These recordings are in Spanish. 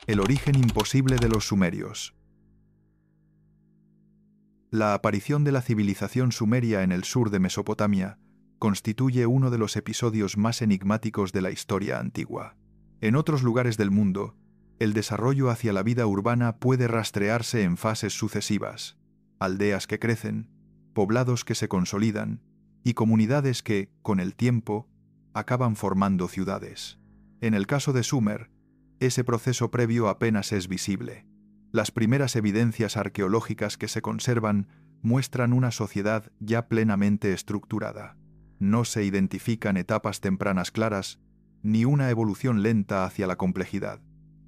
El origen imposible de los sumerios. La aparición de la civilización sumeria en el sur de Mesopotamia constituye uno de los episodios más enigmáticos de la historia antigua. En otros lugares del mundo, el desarrollo hacia la vida urbana puede rastrearse en fases sucesivas: aldeas que crecen, poblados que se consolidan y comunidades que, con el tiempo, acaban formando ciudades. En el caso de Sumer, ese proceso previo apenas es visible. Las primeras evidencias arqueológicas que se conservan muestran una sociedad ya plenamente estructurada. No se identifican etapas tempranas claras, ni una evolución lenta hacia la complejidad.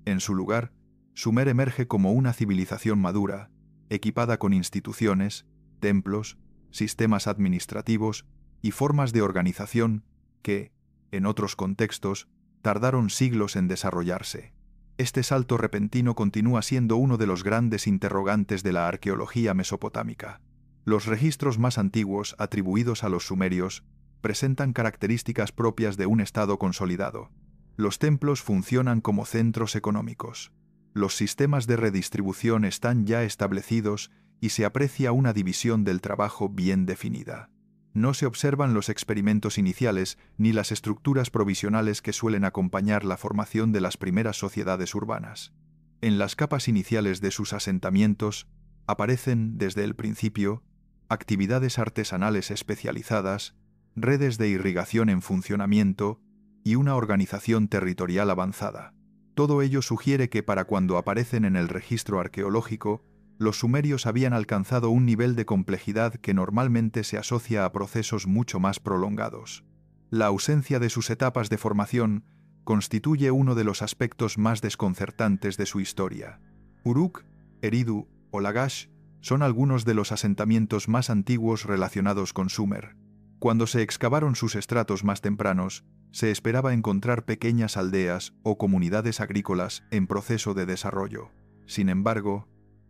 En su lugar, Sumer emerge como una civilización madura, equipada con instituciones, templos, sistemas administrativos y formas de organización que, en otros contextos, tardaron siglos en desarrollarse. Este salto repentino continúa siendo uno de los grandes interrogantes de la arqueología mesopotámica. Los registros más antiguos atribuidos a los sumerios presentan características propias de un estado consolidado. Los templos funcionan como centros económicos. Los sistemas de redistribución están ya establecidos y se aprecia una división del trabajo bien definida. No se observan los experimentos iniciales ni las estructuras provisionales que suelen acompañar la formación de las primeras sociedades urbanas. En las capas iniciales de sus asentamientos aparecen, desde el principio, actividades artesanales especializadas, redes de irrigación en funcionamiento y una organización territorial avanzada. Todo ello sugiere que para cuando aparecen en el registro arqueológico, los sumerios habían alcanzado un nivel de complejidad que normalmente se asocia a procesos mucho más prolongados. La ausencia de sus etapas de formación constituye uno de los aspectos más desconcertantes de su historia. Uruk, Eridu o Lagash son algunos de los asentamientos más antiguos relacionados con Sumer. Cuando se excavaron sus estratos más tempranos, se esperaba encontrar pequeñas aldeas o comunidades agrícolas en proceso de desarrollo. Sin embargo,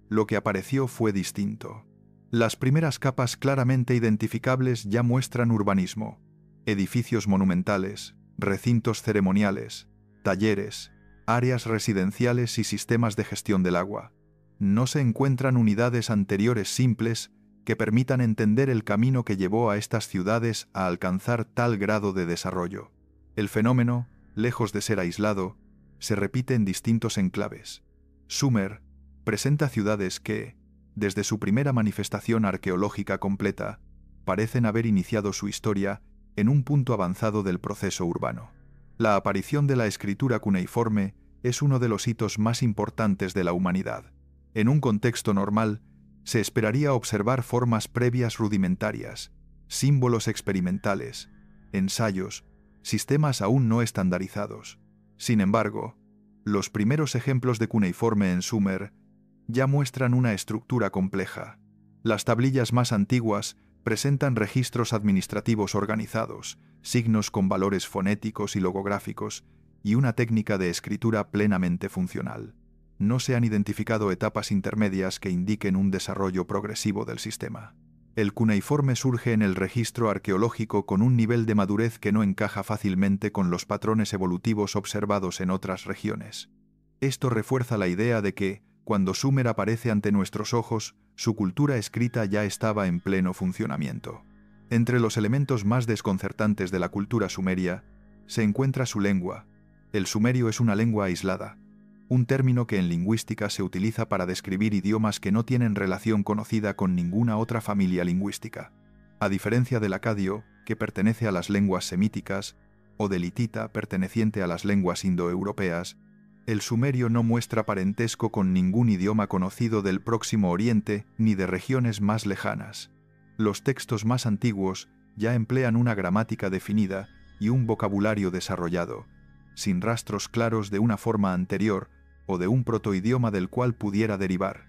lo que apareció fue distinto. Las primeras capas claramente identificables ya muestran urbanismo: edificios monumentales, recintos ceremoniales, talleres, áreas residenciales y sistemas de gestión del agua. No se encuentran unidades anteriores simples que permitan entender el camino que llevó a estas ciudades a alcanzar tal grado de desarrollo. El fenómeno, lejos de ser aislado, se repite en distintos enclaves. Sumer presenta ciudades que, desde su primera manifestación arqueológica completa, parecen haber iniciado su historia en un punto avanzado del proceso urbano. La aparición de la escritura cuneiforme es uno de los hitos más importantes de la humanidad. En un contexto normal, se esperaría observar formas previas rudimentarias, símbolos experimentales, ensayos, sistemas aún no estandarizados. Sin embargo, los primeros ejemplos de cuneiforme en Sumer ya muestran una estructura compleja. Las tablillas más antiguas presentan registros administrativos organizados, signos con valores fonéticos y logográficos, y una técnica de escritura plenamente funcional. No se han identificado etapas intermedias que indiquen un desarrollo progresivo del sistema. El cuneiforme surge en el registro arqueológico con un nivel de madurez que no encaja fácilmente con los patrones evolutivos observados en otras regiones. Esto refuerza la idea de que, cuando Sumer aparece ante nuestros ojos, su cultura escrita ya estaba en pleno funcionamiento. Entre los elementos más desconcertantes de la cultura sumeria se encuentra su lengua. El sumerio es una lengua aislada, un término que en lingüística se utiliza para describir idiomas que no tienen relación conocida con ninguna otra familia lingüística. A diferencia del acadio, que pertenece a las lenguas semíticas, o del hitita, perteneciente a las lenguas indoeuropeas, el sumerio no muestra parentesco con ningún idioma conocido del Próximo Oriente ni de regiones más lejanas. Los textos más antiguos ya emplean una gramática definida y un vocabulario desarrollado, sin rastros claros de una forma anterior o de un protoidioma del cual pudiera derivar.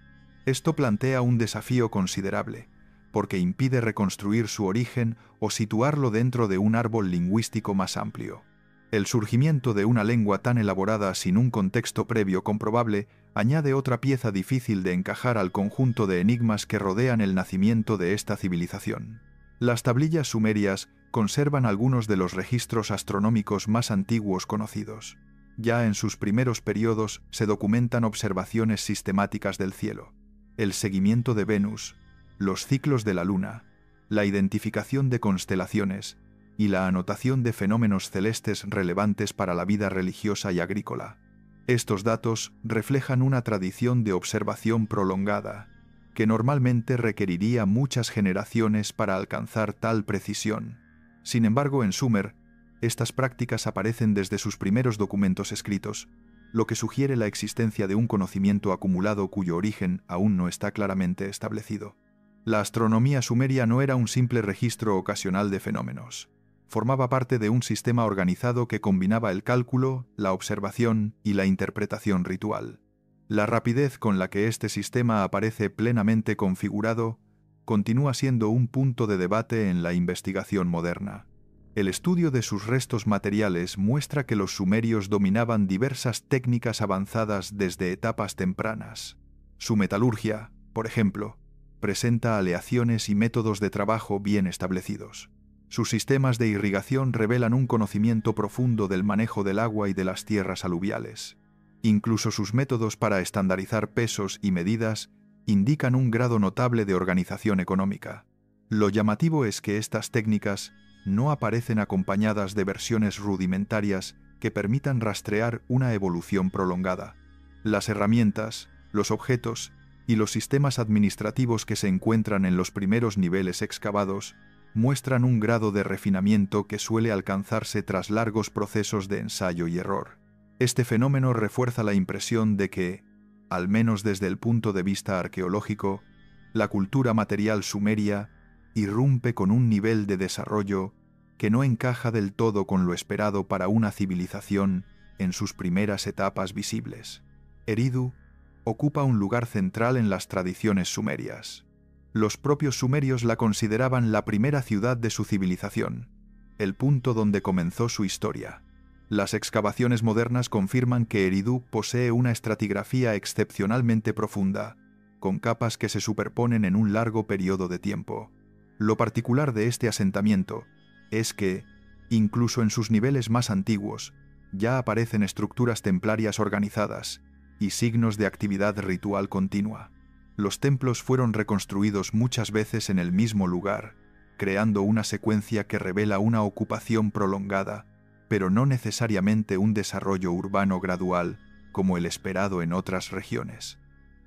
Esto plantea un desafío considerable, porque impide reconstruir su origen o situarlo dentro de un árbol lingüístico más amplio. El surgimiento de una lengua tan elaborada sin un contexto previo comprobable añade otra pieza difícil de encajar al conjunto de enigmas que rodean el nacimiento de esta civilización. Las tablillas sumerias conservan algunos de los registros astronómicos más antiguos conocidos. Ya en sus primeros periodos se documentan observaciones sistemáticas del cielo, el seguimiento de Venus, los ciclos de la Luna, la identificación de constelaciones y la anotación de fenómenos celestes relevantes para la vida religiosa y agrícola. Estos datos reflejan una tradición de observación prolongada, que normalmente requeriría muchas generaciones para alcanzar tal precisión. Sin embargo, en Sumer, estas prácticas aparecen desde sus primeros documentos escritos, lo que sugiere la existencia de un conocimiento acumulado cuyo origen aún no está claramente establecido. La astronomía sumeria no era un simple registro ocasional de fenómenos. Formaba parte de un sistema organizado que combinaba el cálculo, la observación y la interpretación ritual. La rapidez con la que este sistema aparece plenamente configurado continúa siendo un punto de debate en la investigación moderna. El estudio de sus restos materiales muestra que los sumerios dominaban diversas técnicas avanzadas desde etapas tempranas. Su metalurgia, por ejemplo, presenta aleaciones y métodos de trabajo bien establecidos. Sus sistemas de irrigación revelan un conocimiento profundo del manejo del agua y de las tierras aluviales. Incluso sus métodos para estandarizar pesos y medidas indican un grado notable de organización económica. Lo llamativo es que estas técnicas no aparecen acompañadas de versiones rudimentarias que permitan rastrear una evolución prolongada. Las herramientas, los objetos y los sistemas administrativos que se encuentran en los primeros niveles excavados muestran un grado de refinamiento que suele alcanzarse tras largos procesos de ensayo y error. Este fenómeno refuerza la impresión de que, al menos desde el punto de vista arqueológico, la cultura material sumeria irrumpe con un nivel de desarrollo que no encaja del todo con lo esperado para una civilización en sus primeras etapas visibles. Eridu ocupa un lugar central en las tradiciones sumerias. Los propios sumerios la consideraban la primera ciudad de su civilización, el punto donde comenzó su historia. Las excavaciones modernas confirman que Eridu posee una estratigrafía excepcionalmente profunda, con capas que se superponen en un largo periodo de tiempo. Lo particular de este asentamiento es que, incluso en sus niveles más antiguos, ya aparecen estructuras templarias organizadas y signos de actividad ritual continua. Los templos fueron reconstruidos muchas veces en el mismo lugar, creando una secuencia que revela una ocupación prolongada, pero no necesariamente un desarrollo urbano gradual, como el esperado en otras regiones.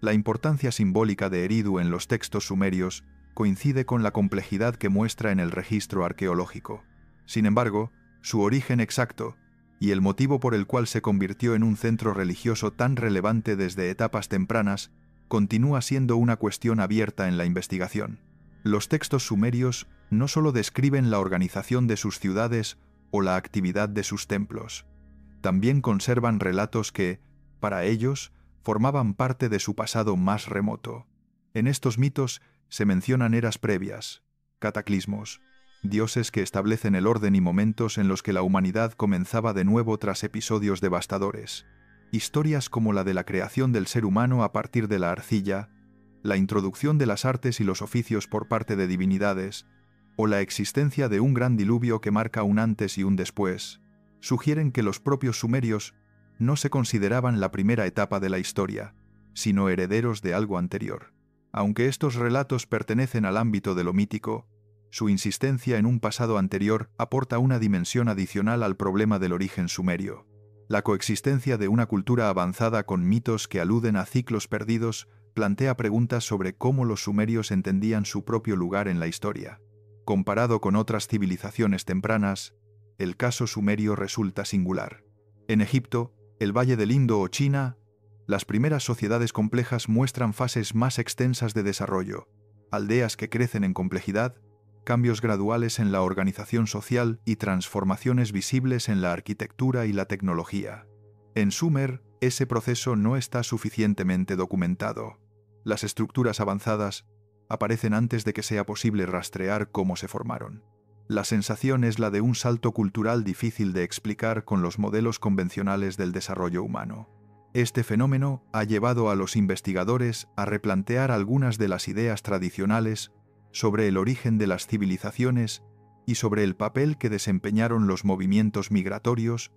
La importancia simbólica de Eridu en los textos sumerios coincide con la complejidad que muestra en el registro arqueológico. Sin embargo, su origen exacto y el motivo por el cual se convirtió en un centro religioso tan relevante desde etapas tempranas continúa siendo una cuestión abierta en la investigación. Los textos sumerios no solo describen la organización de sus ciudades o la actividad de sus templos, también conservan relatos que, para ellos, formaban parte de su pasado más remoto. En estos mitos se mencionan eras previas, cataclismos, dioses que establecen el orden y momentos en los que la humanidad comenzaba de nuevo tras episodios devastadores. Historias como la de la creación del ser humano a partir de la arcilla, la introducción de las artes y los oficios por parte de divinidades, o la existencia de un gran diluvio que marca un antes y un después, sugieren que los propios sumerios no se consideraban la primera etapa de la historia, sino herederos de algo anterior. Aunque estos relatos pertenecen al ámbito de lo mítico, su insistencia en un pasado anterior aporta una dimensión adicional al problema del origen sumerio. La coexistencia de una cultura avanzada con mitos que aluden a ciclos perdidos plantea preguntas sobre cómo los sumerios entendían su propio lugar en la historia. Comparado con otras civilizaciones tempranas, el caso sumerio resulta singular. En Egipto, el Valle del Indo o China, las primeras sociedades complejas muestran fases más extensas de desarrollo, aldeas que crecen en complejidad, cambios graduales en la organización social y transformaciones visibles en la arquitectura y la tecnología. En Sumer, ese proceso no está suficientemente documentado. Las estructuras avanzadas aparecen antes de que sea posible rastrear cómo se formaron. La sensación es la de un salto cultural difícil de explicar con los modelos convencionales del desarrollo humano. Este fenómeno ha llevado a los investigadores a replantear algunas de las ideas tradicionales sobre el origen de las civilizaciones y sobre el papel que desempeñaron los movimientos migratorios,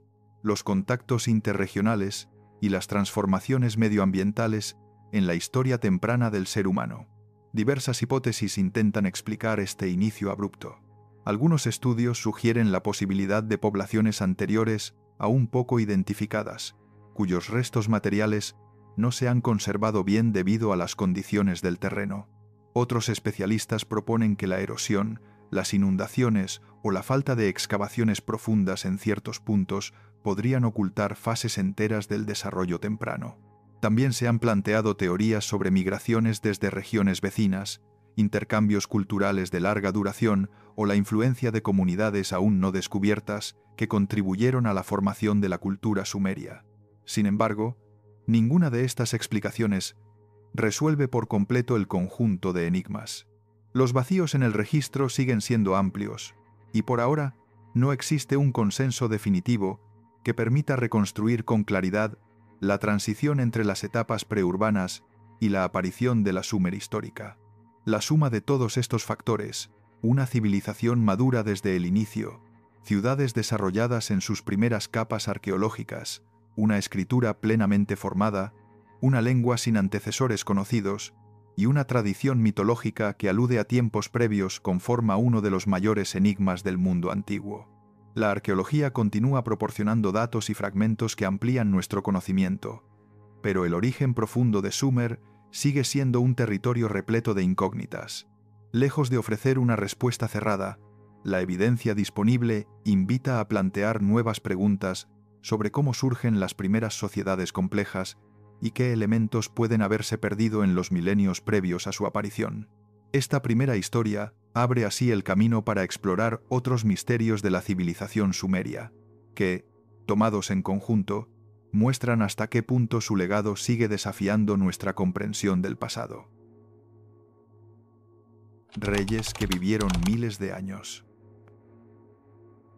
los contactos interregionales y las transformaciones medioambientales en la historia temprana del ser humano. Diversas hipótesis intentan explicar este inicio abrupto. Algunos estudios sugieren la posibilidad de poblaciones anteriores aún poco identificadas, cuyos restos materiales no se han conservado bien debido a las condiciones del terreno. Otros especialistas proponen que la erosión, las inundaciones o la falta de excavaciones profundas en ciertos puntos podrían ocultar fases enteras del desarrollo temprano. También se han planteado teorías sobre migraciones desde regiones vecinas, intercambios culturales de larga duración o la influencia de comunidades aún no descubiertas que contribuyeron a la formación de la cultura sumeria. Sin embargo, ninguna de estas explicaciones resuelve por completo el conjunto de enigmas. Los vacíos en el registro siguen siendo amplios, y por ahora no existe un consenso definitivo que permita reconstruir con claridad la transición entre las etapas preurbanas y la aparición de la Sumer histórica. La suma de todos estos factores, una civilización madura desde el inicio, ciudades desarrolladas en sus primeras capas arqueológicas, una escritura plenamente formada, una lengua sin antecesores conocidos y una tradición mitológica que alude a tiempos previos conforma uno de los mayores enigmas del mundo antiguo. La arqueología continúa proporcionando datos y fragmentos que amplían nuestro conocimiento, pero el origen profundo de Sumer sigue siendo un territorio repleto de incógnitas. Lejos de ofrecer una respuesta cerrada, la evidencia disponible invita a plantear nuevas preguntas sobre cómo surgen las primeras sociedades complejas y qué elementos pueden haberse perdido en los milenios previos a su aparición. Esta primera historia abre así el camino para explorar otros misterios de la civilización sumeria, que, tomados en conjunto, muestran hasta qué punto su legado sigue desafiando nuestra comprensión del pasado. Reyes que vivieron miles de años.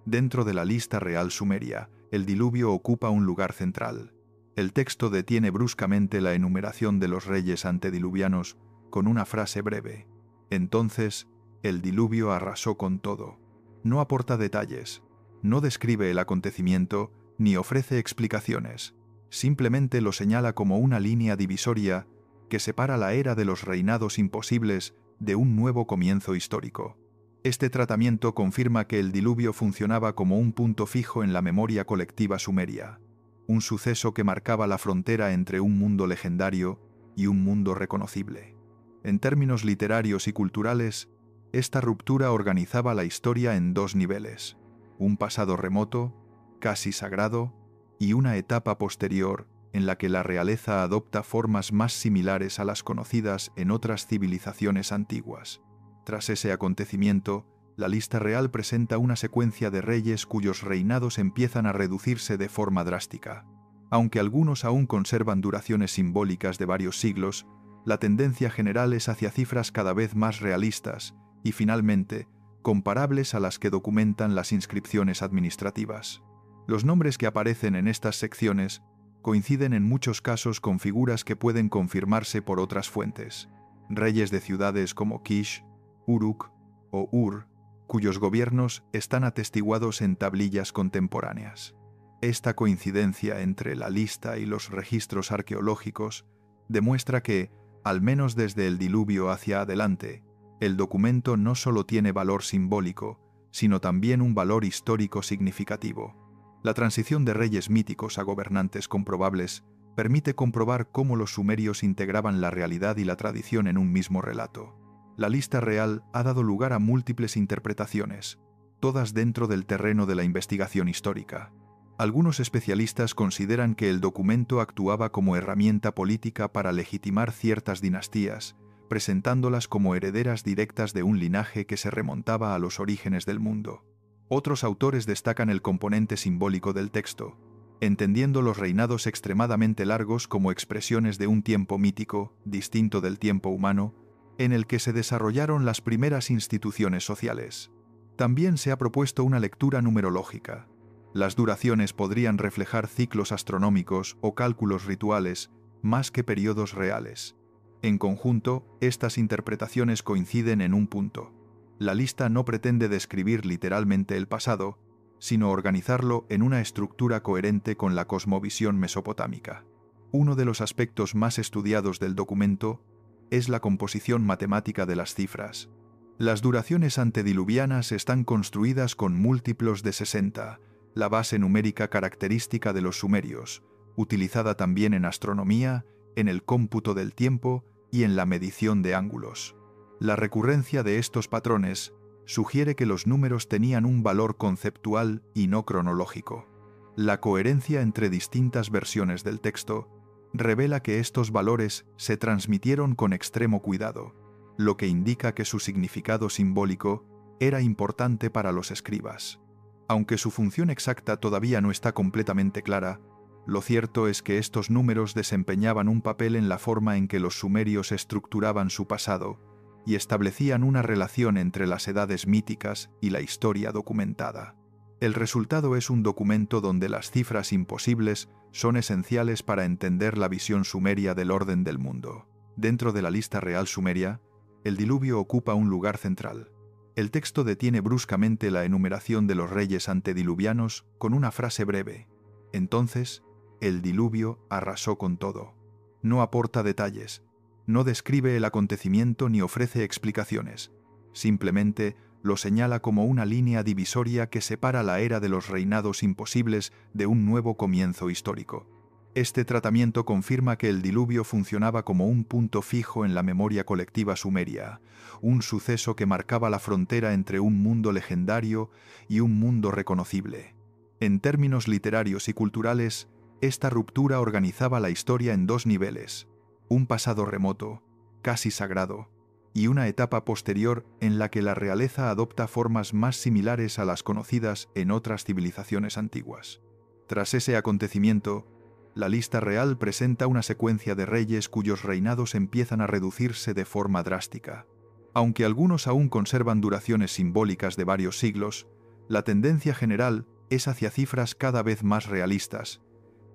Dentro de la lista real sumeria, el diluvio ocupa un lugar central. El texto detiene bruscamente la enumeración de los reyes antediluvianos con una frase breve. Entonces, el diluvio arrasó con todo. No aporta detalles, no describe el acontecimiento ni ofrece explicaciones. Simplemente lo señala como una línea divisoria que separa la era de los reinados imposibles de un nuevo comienzo histórico. Este tratamiento confirma que el diluvio funcionaba como un punto fijo en la memoria colectiva sumeria, un suceso que marcaba la frontera entre un mundo legendario y un mundo reconocible. En términos literarios y culturales, esta ruptura organizaba la historia en dos niveles: un pasado remoto, casi sagrado, y una etapa posterior en la que la realeza adopta formas más similares a las conocidas en otras civilizaciones antiguas. Tras ese acontecimiento, la lista real presenta una secuencia de reyes cuyos reinados empiezan a reducirse de forma drástica. Aunque algunos aún conservan duraciones simbólicas de varios siglos, la tendencia general es hacia cifras cada vez más realistas y, finalmente, comparables a las que documentan las inscripciones administrativas. Los nombres que aparecen en estas secciones coinciden en muchos casos con figuras que pueden confirmarse por otras fuentes. Reyes de ciudades como Kish, Uruk o Ur, cuyos gobiernos están atestiguados en tablillas contemporáneas. Esta coincidencia entre la lista y los registros arqueológicos demuestra que, al menos desde el diluvio hacia adelante, el documento no solo tiene valor simbólico, sino también un valor histórico significativo. La transición de reyes míticos a gobernantes comprobables permite comprobar cómo los sumerios integraban la realidad y la tradición en un mismo relato. La lista real ha dado lugar a múltiples interpretaciones, todas dentro del terreno de la investigación histórica. Algunos especialistas consideran que el documento actuaba como herramienta política para legitimar ciertas dinastías, presentándolas como herederas directas de un linaje que se remontaba a los orígenes del mundo. Otros autores destacan el componente simbólico del texto, entendiendo los reinados extremadamente largos como expresiones de un tiempo mítico, distinto del tiempo humano, en el que se desarrollaron las primeras instituciones sociales. También se ha propuesto una lectura numerológica. Las duraciones podrían reflejar ciclos astronómicos o cálculos rituales, más que periodos reales. En conjunto, estas interpretaciones coinciden en un punto. La lista no pretende describir literalmente el pasado, sino organizarlo en una estructura coherente con la cosmovisión mesopotámica. Uno de los aspectos más estudiados del documento es la composición matemática de las cifras. Las duraciones antediluvianas están construidas con múltiplos de 60, la base numérica característica de los sumerios, utilizada también en astronomía, en el cómputo del tiempo y en la medición de ángulos. La recurrencia de estos patrones sugiere que los números tenían un valor conceptual y no cronológico. La coherencia entre distintas versiones del texto revela que estos valores se transmitieron con extremo cuidado, lo que indica que su significado simbólico era importante para los escribas. Aunque su función exacta todavía no está completamente clara, lo cierto es que estos números desempeñaban un papel en la forma en que los sumerios estructuraban su pasado y establecían una relación entre las edades míticas y la historia documentada. El resultado es un documento donde las cifras imposibles son esenciales para entender la visión sumeria del orden del mundo. Dentro de la lista real sumeria, el diluvio ocupa un lugar central. El texto detiene bruscamente la enumeración de los reyes antediluvianos con una frase breve. Entonces, el diluvio arrasó con todo. No aporta detalles, no describe el acontecimiento ni ofrece explicaciones. Simplemente lo señala como una línea divisoria que separa la era de los reinados imposibles de un nuevo comienzo histórico. Este tratamiento confirma que el diluvio funcionaba como un punto fijo en la memoria colectiva sumeria, un suceso que marcaba la frontera entre un mundo legendario y un mundo reconocible. En términos literarios y culturales, esta ruptura organizaba la historia en dos niveles: un pasado remoto, casi sagrado, y una etapa posterior en la que la realeza adopta formas más similares a las conocidas en otras civilizaciones antiguas. Tras ese acontecimiento, la lista real presenta una secuencia de reyes cuyos reinados empiezan a reducirse de forma drástica. Aunque algunos aún conservan duraciones simbólicas de varios siglos, la tendencia general es hacia cifras cada vez más realistas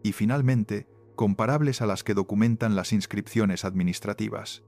y, finalmente, comparables a las que documentan las inscripciones administrativas.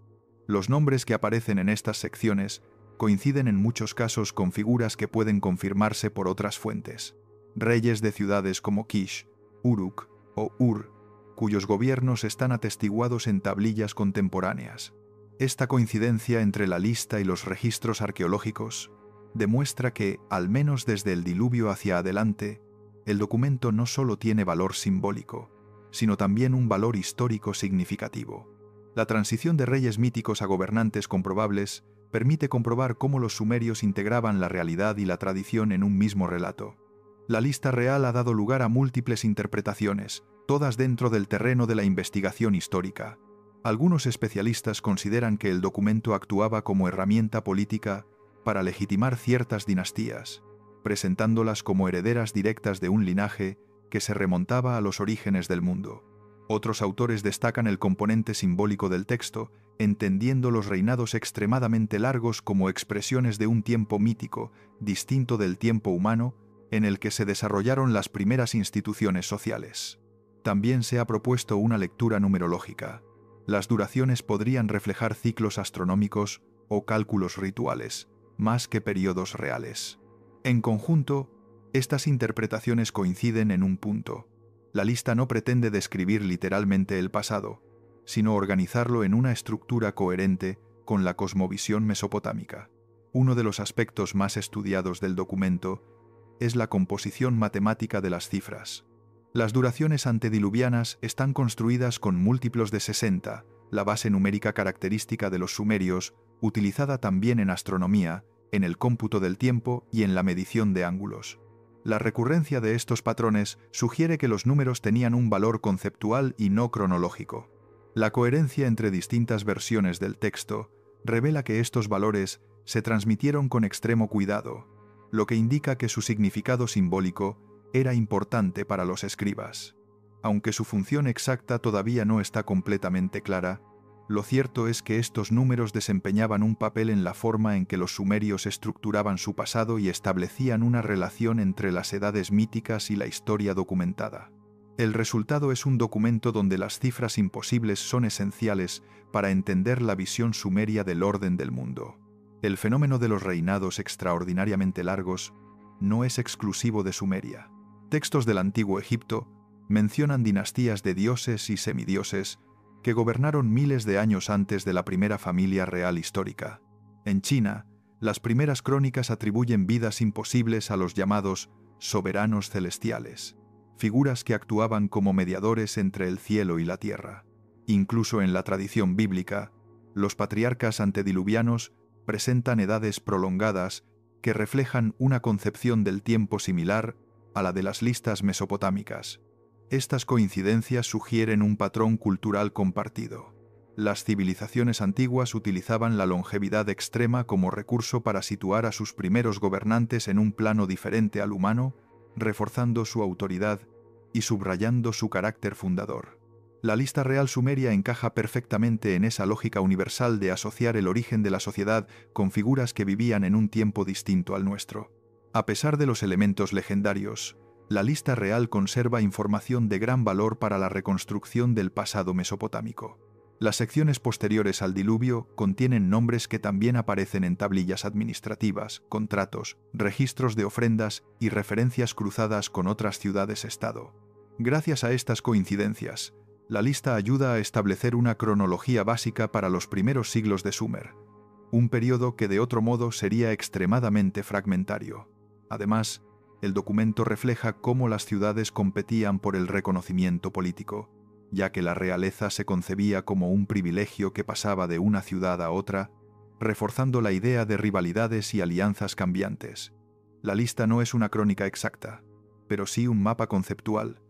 Los nombres que aparecen en estas secciones coinciden en muchos casos con figuras que pueden confirmarse por otras fuentes. Reyes de ciudades como Kish, Uruk o Ur, cuyos gobiernos están atestiguados en tablillas contemporáneas. Esta coincidencia entre la lista y los registros arqueológicos demuestra que, al menos desde el diluvio hacia adelante, el documento no solo tiene valor simbólico, sino también un valor histórico significativo. La transición de reyes míticos a gobernantes comprobables permite comprobar cómo los sumerios integraban la realidad y la tradición en un mismo relato. La lista real ha dado lugar a múltiples interpretaciones, todas dentro del terreno de la investigación histórica. Algunos especialistas consideran que el documento actuaba como herramienta política para legitimar ciertas dinastías, presentándolas como herederas directas de un linaje que se remontaba a los orígenes del mundo. Otros autores destacan el componente simbólico del texto, entendiendo los reinados extremadamente largos como expresiones de un tiempo mítico, distinto del tiempo humano, en el que se desarrollaron las primeras instituciones sociales. También se ha propuesto una lectura numerológica. Las duraciones podrían reflejar ciclos astronómicos o cálculos rituales, más que periodos reales. En conjunto, estas interpretaciones coinciden en un punto. La lista no pretende describir literalmente el pasado, sino organizarlo en una estructura coherente con la cosmovisión mesopotámica. Uno de los aspectos más estudiados del documento es la composición matemática de las cifras. Las duraciones antediluvianas están construidas con múltiplos de 60, la base numérica característica de los sumerios, utilizada también en astronomía, en el cómputo del tiempo y en la medición de ángulos. La recurrencia de estos patrones sugiere que los números tenían un valor conceptual y no cronológico. La coherencia entre distintas versiones del texto revela que estos valores se transmitieron con extremo cuidado, lo que indica que su significado simbólico era importante para los escribas. Aunque su función exacta todavía no está completamente clara, lo cierto es que estos números desempeñaban un papel en la forma en que los sumerios estructuraban su pasado y establecían una relación entre las edades míticas y la historia documentada. El resultado es un documento donde las cifras imposibles son esenciales para entender la visión sumeria del orden del mundo. El fenómeno de los reinados extraordinariamente largos no es exclusivo de Sumeria. Textos del Antiguo Egipto mencionan dinastías de dioses y semidioses que gobernaron miles de años antes de la primera familia real histórica. En China, las primeras crónicas atribuyen vidas imposibles a los llamados soberanos celestiales, figuras que actuaban como mediadores entre el cielo y la tierra. Incluso en la tradición bíblica, los patriarcas antediluvianos presentan edades prolongadas que reflejan una concepción del tiempo similar a la de las listas mesopotámicas. Estas coincidencias sugieren un patrón cultural compartido. Las civilizaciones antiguas utilizaban la longevidad extrema como recurso para situar a sus primeros gobernantes en un plano diferente al humano, reforzando su autoridad y subrayando su carácter fundador. La lista real sumeria encaja perfectamente en esa lógica universal de asociar el origen de la sociedad con figuras que vivían en un tiempo distinto al nuestro. A pesar de los elementos legendarios, la lista real conserva información de gran valor para la reconstrucción del pasado mesopotámico. Las secciones posteriores al diluvio contienen nombres que también aparecen en tablillas administrativas, contratos, registros de ofrendas y referencias cruzadas con otras ciudades-estado. Gracias a estas coincidencias, la lista ayuda a establecer una cronología básica para los primeros siglos de Sumer, un periodo que de otro modo sería extremadamente fragmentario. Además, el documento refleja cómo las ciudades competían por el reconocimiento político, ya que la realeza se concebía como un privilegio que pasaba de una ciudad a otra, reforzando la idea de rivalidades y alianzas cambiantes. La lista no es una crónica exacta, pero sí un mapa conceptual,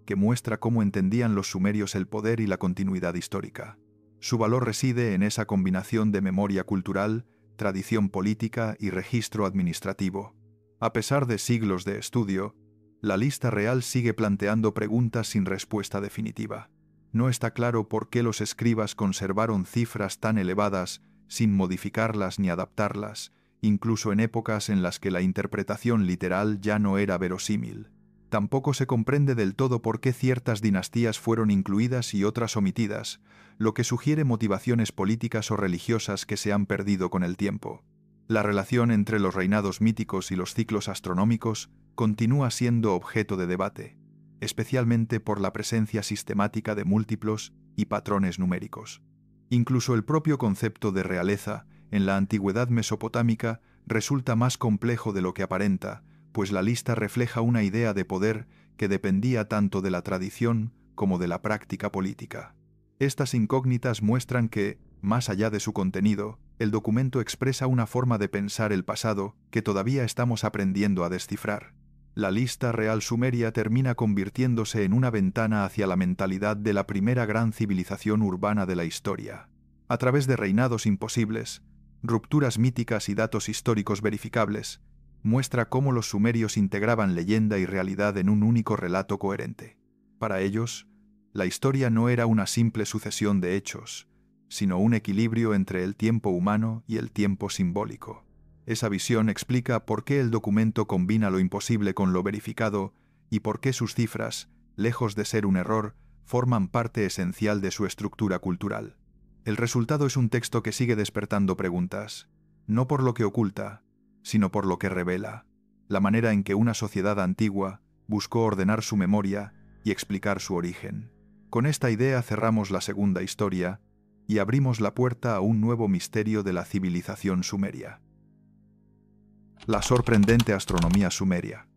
que muestra cómo entendían los sumerios el poder y la continuidad histórica. Su valor reside en esa combinación de memoria cultural, tradición política y registro administrativo. A pesar de siglos de estudio, la lista real sigue planteando preguntas sin respuesta definitiva. No está claro por qué los escribas conservaron cifras tan elevadas sin modificarlas ni adaptarlas, incluso en épocas en las que la interpretación literal ya no era verosímil. Tampoco se comprende del todo por qué ciertas dinastías fueron incluidas y otras omitidas, lo que sugiere motivaciones políticas o religiosas que se han perdido con el tiempo. La relación entre los reinados míticos y los ciclos astronómicos continúa siendo objeto de debate, especialmente por la presencia sistemática de múltiplos y patrones numéricos. Incluso el propio concepto de realeza en la antigüedad mesopotámica resulta más complejo de lo que aparenta, pues la lista refleja una idea de poder que dependía tanto de la tradición como de la práctica política. Estas incógnitas muestran que, más allá de su contenido, el documento expresa una forma de pensar el pasado que todavía estamos aprendiendo a descifrar. La lista real sumeria termina convirtiéndose en una ventana hacia la mentalidad de la primera gran civilización urbana de la historia. A través de reinados imposibles, rupturas míticas y datos históricos verificables, muestra cómo los sumerios integraban leyenda y realidad en un único relato coherente. Para ellos, la historia no era una simple sucesión de hechos, sino un equilibrio entre el tiempo humano y el tiempo simbólico. Esa visión explica por qué el documento combina lo imposible con lo verificado y por qué sus cifras, lejos de ser un error, forman parte esencial de su estructura cultural. El resultado es un texto que sigue despertando preguntas, no por lo que oculta, sino por lo que revela, la manera en que una sociedad antigua buscó ordenar su memoria y explicar su origen. Con esta idea cerramos la segunda historia y abrimos la puerta a un nuevo misterio de la civilización sumeria. La sorprendente astronomía sumeria.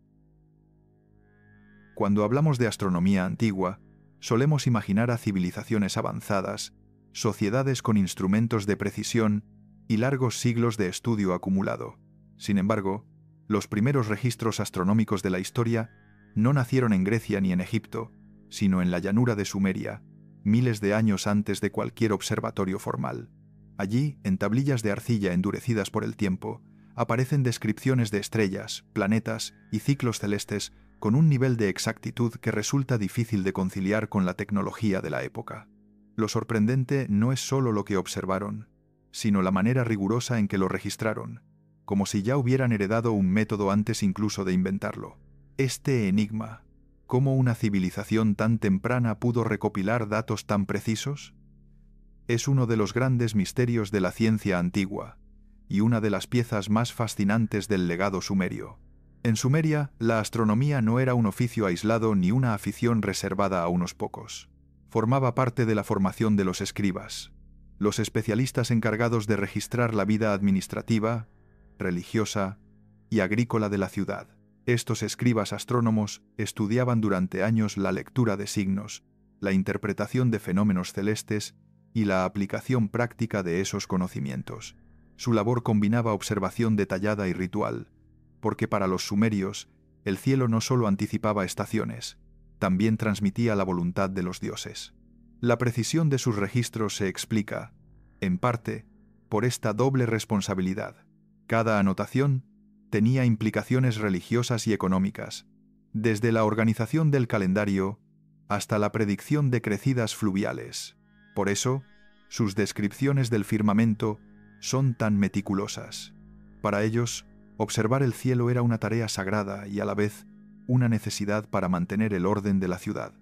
Cuando hablamos de astronomía antigua, solemos imaginar a civilizaciones avanzadas, sociedades con instrumentos de precisión y largos siglos de estudio acumulado. Sin embargo, los primeros registros astronómicos de la historia no nacieron en Grecia ni en Egipto, sino en la llanura de Sumeria, miles de años antes de cualquier observatorio formal. Allí, en tablillas de arcilla endurecidas por el tiempo, aparecen descripciones de estrellas, planetas y ciclos celestes con un nivel de exactitud que resulta difícil de conciliar con la tecnología de la época. Lo sorprendente no es solo lo que observaron, sino la manera rigurosa en que lo registraron, como si ya hubieran heredado un método antes incluso de inventarlo. Este enigma, ¿cómo una civilización tan temprana pudo recopilar datos tan precisos? Es uno de los grandes misterios de la ciencia antigua y una de las piezas más fascinantes del legado sumerio. En Sumeria, la astronomía no era un oficio aislado ni una afición reservada a unos pocos. Formaba parte de la formación de los escribas, los especialistas encargados de registrar la vida administrativa, religiosa y agrícola de la ciudad. Estos escribas astrónomos estudiaban durante años la lectura de signos, la interpretación de fenómenos celestes y la aplicación práctica de esos conocimientos. Su labor combinaba observación detallada y ritual, porque para los sumerios, el cielo no solo anticipaba estaciones, también transmitía la voluntad de los dioses. La precisión de sus registros se explica, en parte, por esta doble responsabilidad. Cada anotación tenía implicaciones religiosas y económicas, desde la organización del calendario hasta la predicción de crecidas fluviales. Por eso, sus descripciones del firmamento son tan meticulosas. Para ellos, observar el cielo era una tarea sagrada y a la vez una necesidad para mantener el orden de la ciudad.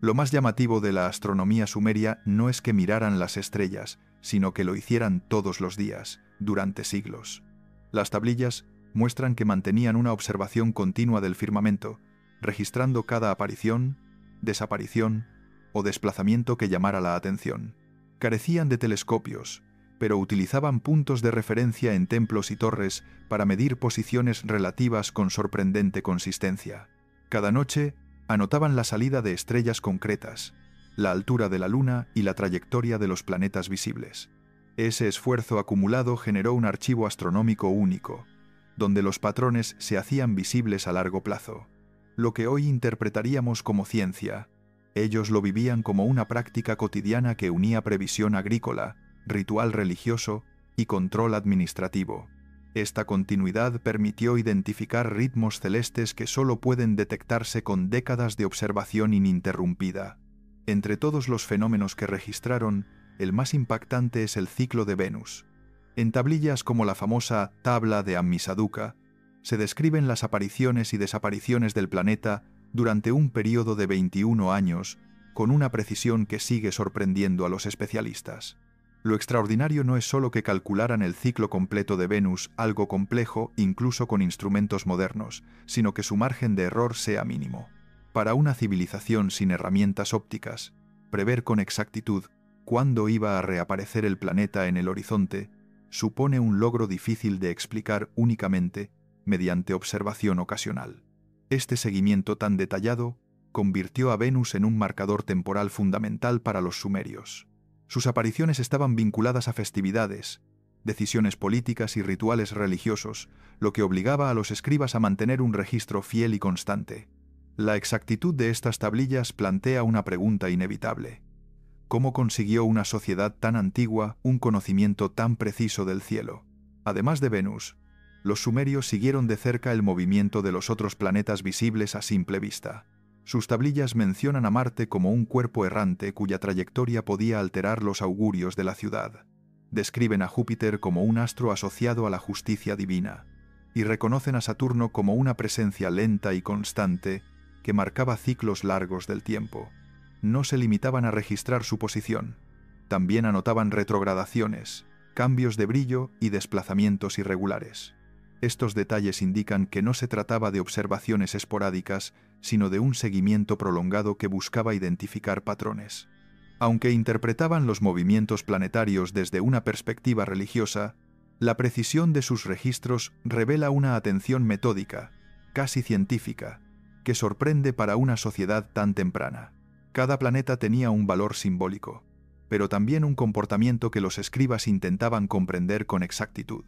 Lo más llamativo de la astronomía sumeria no es que miraran las estrellas, sino que lo hicieran todos los días, durante siglos. Las tablillas muestran que mantenían una observación continua del firmamento, registrando cada aparición, desaparición o desplazamiento que llamara la atención. Carecían de telescopios, pero utilizaban puntos de referencia en templos y torres para medir posiciones relativas con sorprendente consistencia. Cada noche anotaban la salida de estrellas concretas, la altura de la luna y la trayectoria de los planetas visibles. Ese esfuerzo acumulado generó un archivo astronómico único, donde los patrones se hacían visibles a largo plazo. Lo que hoy interpretaríamos como ciencia, ellos lo vivían como una práctica cotidiana que unía previsión agrícola, ritual religioso y control administrativo. Esta continuidad permitió identificar ritmos celestes que solo pueden detectarse con décadas de observación ininterrumpida. Entre todos los fenómenos que registraron, el más impactante es el ciclo de Venus. En tablillas como la famosa Tabla de Ammisaduqa, se describen las apariciones y desapariciones del planeta durante un período de 21 años, con una precisión que sigue sorprendiendo a los especialistas. Lo extraordinario no es solo que calcularan el ciclo completo de Venus, algo complejo incluso con instrumentos modernos, sino que su margen de error sea mínimo. Para una civilización sin herramientas ópticas, prever con exactitud cuándo iba a reaparecer el planeta en el horizonte supone un logro difícil de explicar únicamente mediante observación ocasional. Este seguimiento tan detallado convirtió a Venus en un marcador temporal fundamental para los sumerios. Sus apariciones estaban vinculadas a festividades, decisiones políticas y rituales religiosos, lo que obligaba a los escribas a mantener un registro fiel y constante. La exactitud de estas tablillas plantea una pregunta inevitable. ¿Cómo consiguió una sociedad tan antigua un conocimiento tan preciso del cielo? Además de Venus, los sumerios siguieron de cerca el movimiento de los otros planetas visibles a simple vista. Sus tablillas mencionan a Marte como un cuerpo errante cuya trayectoria podía alterar los augurios de la ciudad. Describen a Júpiter como un astro asociado a la justicia divina, y reconocen a Saturno como una presencia lenta y constante que marcaba ciclos largos del tiempo. No se limitaban a registrar su posición, también anotaban retrogradaciones, cambios de brillo y desplazamientos irregulares. Estos detalles indican que no se trataba de observaciones esporádicas, sino de un seguimiento prolongado que buscaba identificar patrones. Aunque interpretaban los movimientos planetarios desde una perspectiva religiosa, la precisión de sus registros revela una atención metódica, casi científica, que sorprende para una sociedad tan temprana. Cada planeta tenía un valor simbólico, pero también un comportamiento que los escribas intentaban comprender con exactitud.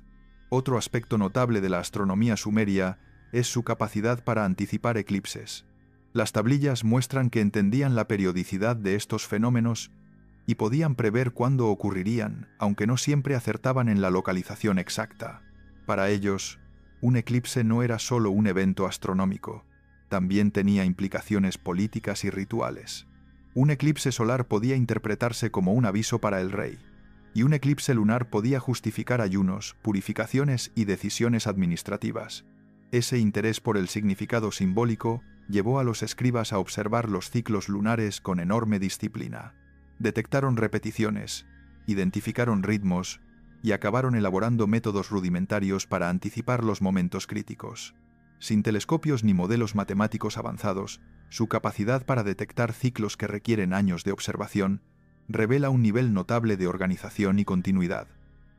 Otro aspecto notable de la astronomía sumeria es su capacidad para anticipar eclipses. Las tablillas muestran que entendían la periodicidad de estos fenómenos y podían prever cuándo ocurrirían, aunque no siempre acertaban en la localización exacta. Para ellos, un eclipse no era solo un evento astronómico, también tenía implicaciones políticas y rituales. Un eclipse solar podía interpretarse como un aviso para el rey, y un eclipse lunar podía justificar ayunos, purificaciones y decisiones administrativas. Ese interés por el significado simbólico llevó a los escribas a observar los ciclos lunares con enorme disciplina. Detectaron repeticiones, identificaron ritmos y acabaron elaborando métodos rudimentarios para anticipar los momentos críticos. Sin telescopios ni modelos matemáticos avanzados, su capacidad para detectar ciclos que requieren años de observación revela un nivel notable de organización y continuidad.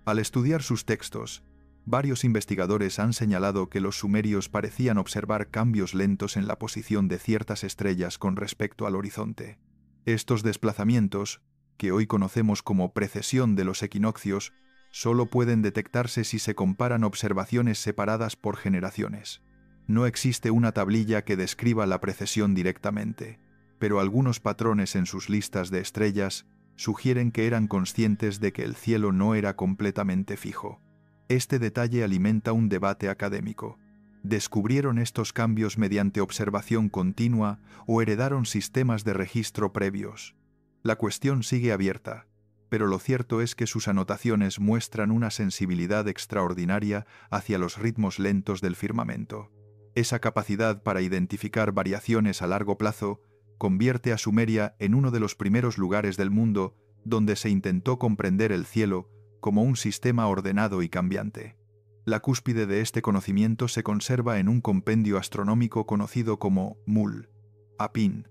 Al estudiar sus textos, varios investigadores han señalado que los sumerios parecían observar cambios lentos en la posición de ciertas estrellas con respecto al horizonte. Estos desplazamientos, que hoy conocemos como precesión de los equinoccios, solo pueden detectarse si se comparan observaciones separadas por generaciones. No existe una tablilla que describa la precesión directamente, pero algunos patrones en sus listas de estrellas sugieren que eran conscientes de que el cielo no era completamente fijo. Este detalle alimenta un debate académico. ¿Descubrieron estos cambios mediante observación continua o heredaron sistemas de registro previos? La cuestión sigue abierta, pero lo cierto es que sus anotaciones muestran una sensibilidad extraordinaria hacia los ritmos lentos del firmamento. Esa capacidad para identificar variaciones a largo plazo convierte a Sumeria en uno de los primeros lugares del mundo donde se intentó comprender el cielo como un sistema ordenado y cambiante. La cúspide de este conocimiento se conserva en un compendio astronómico conocido como Mul Apin,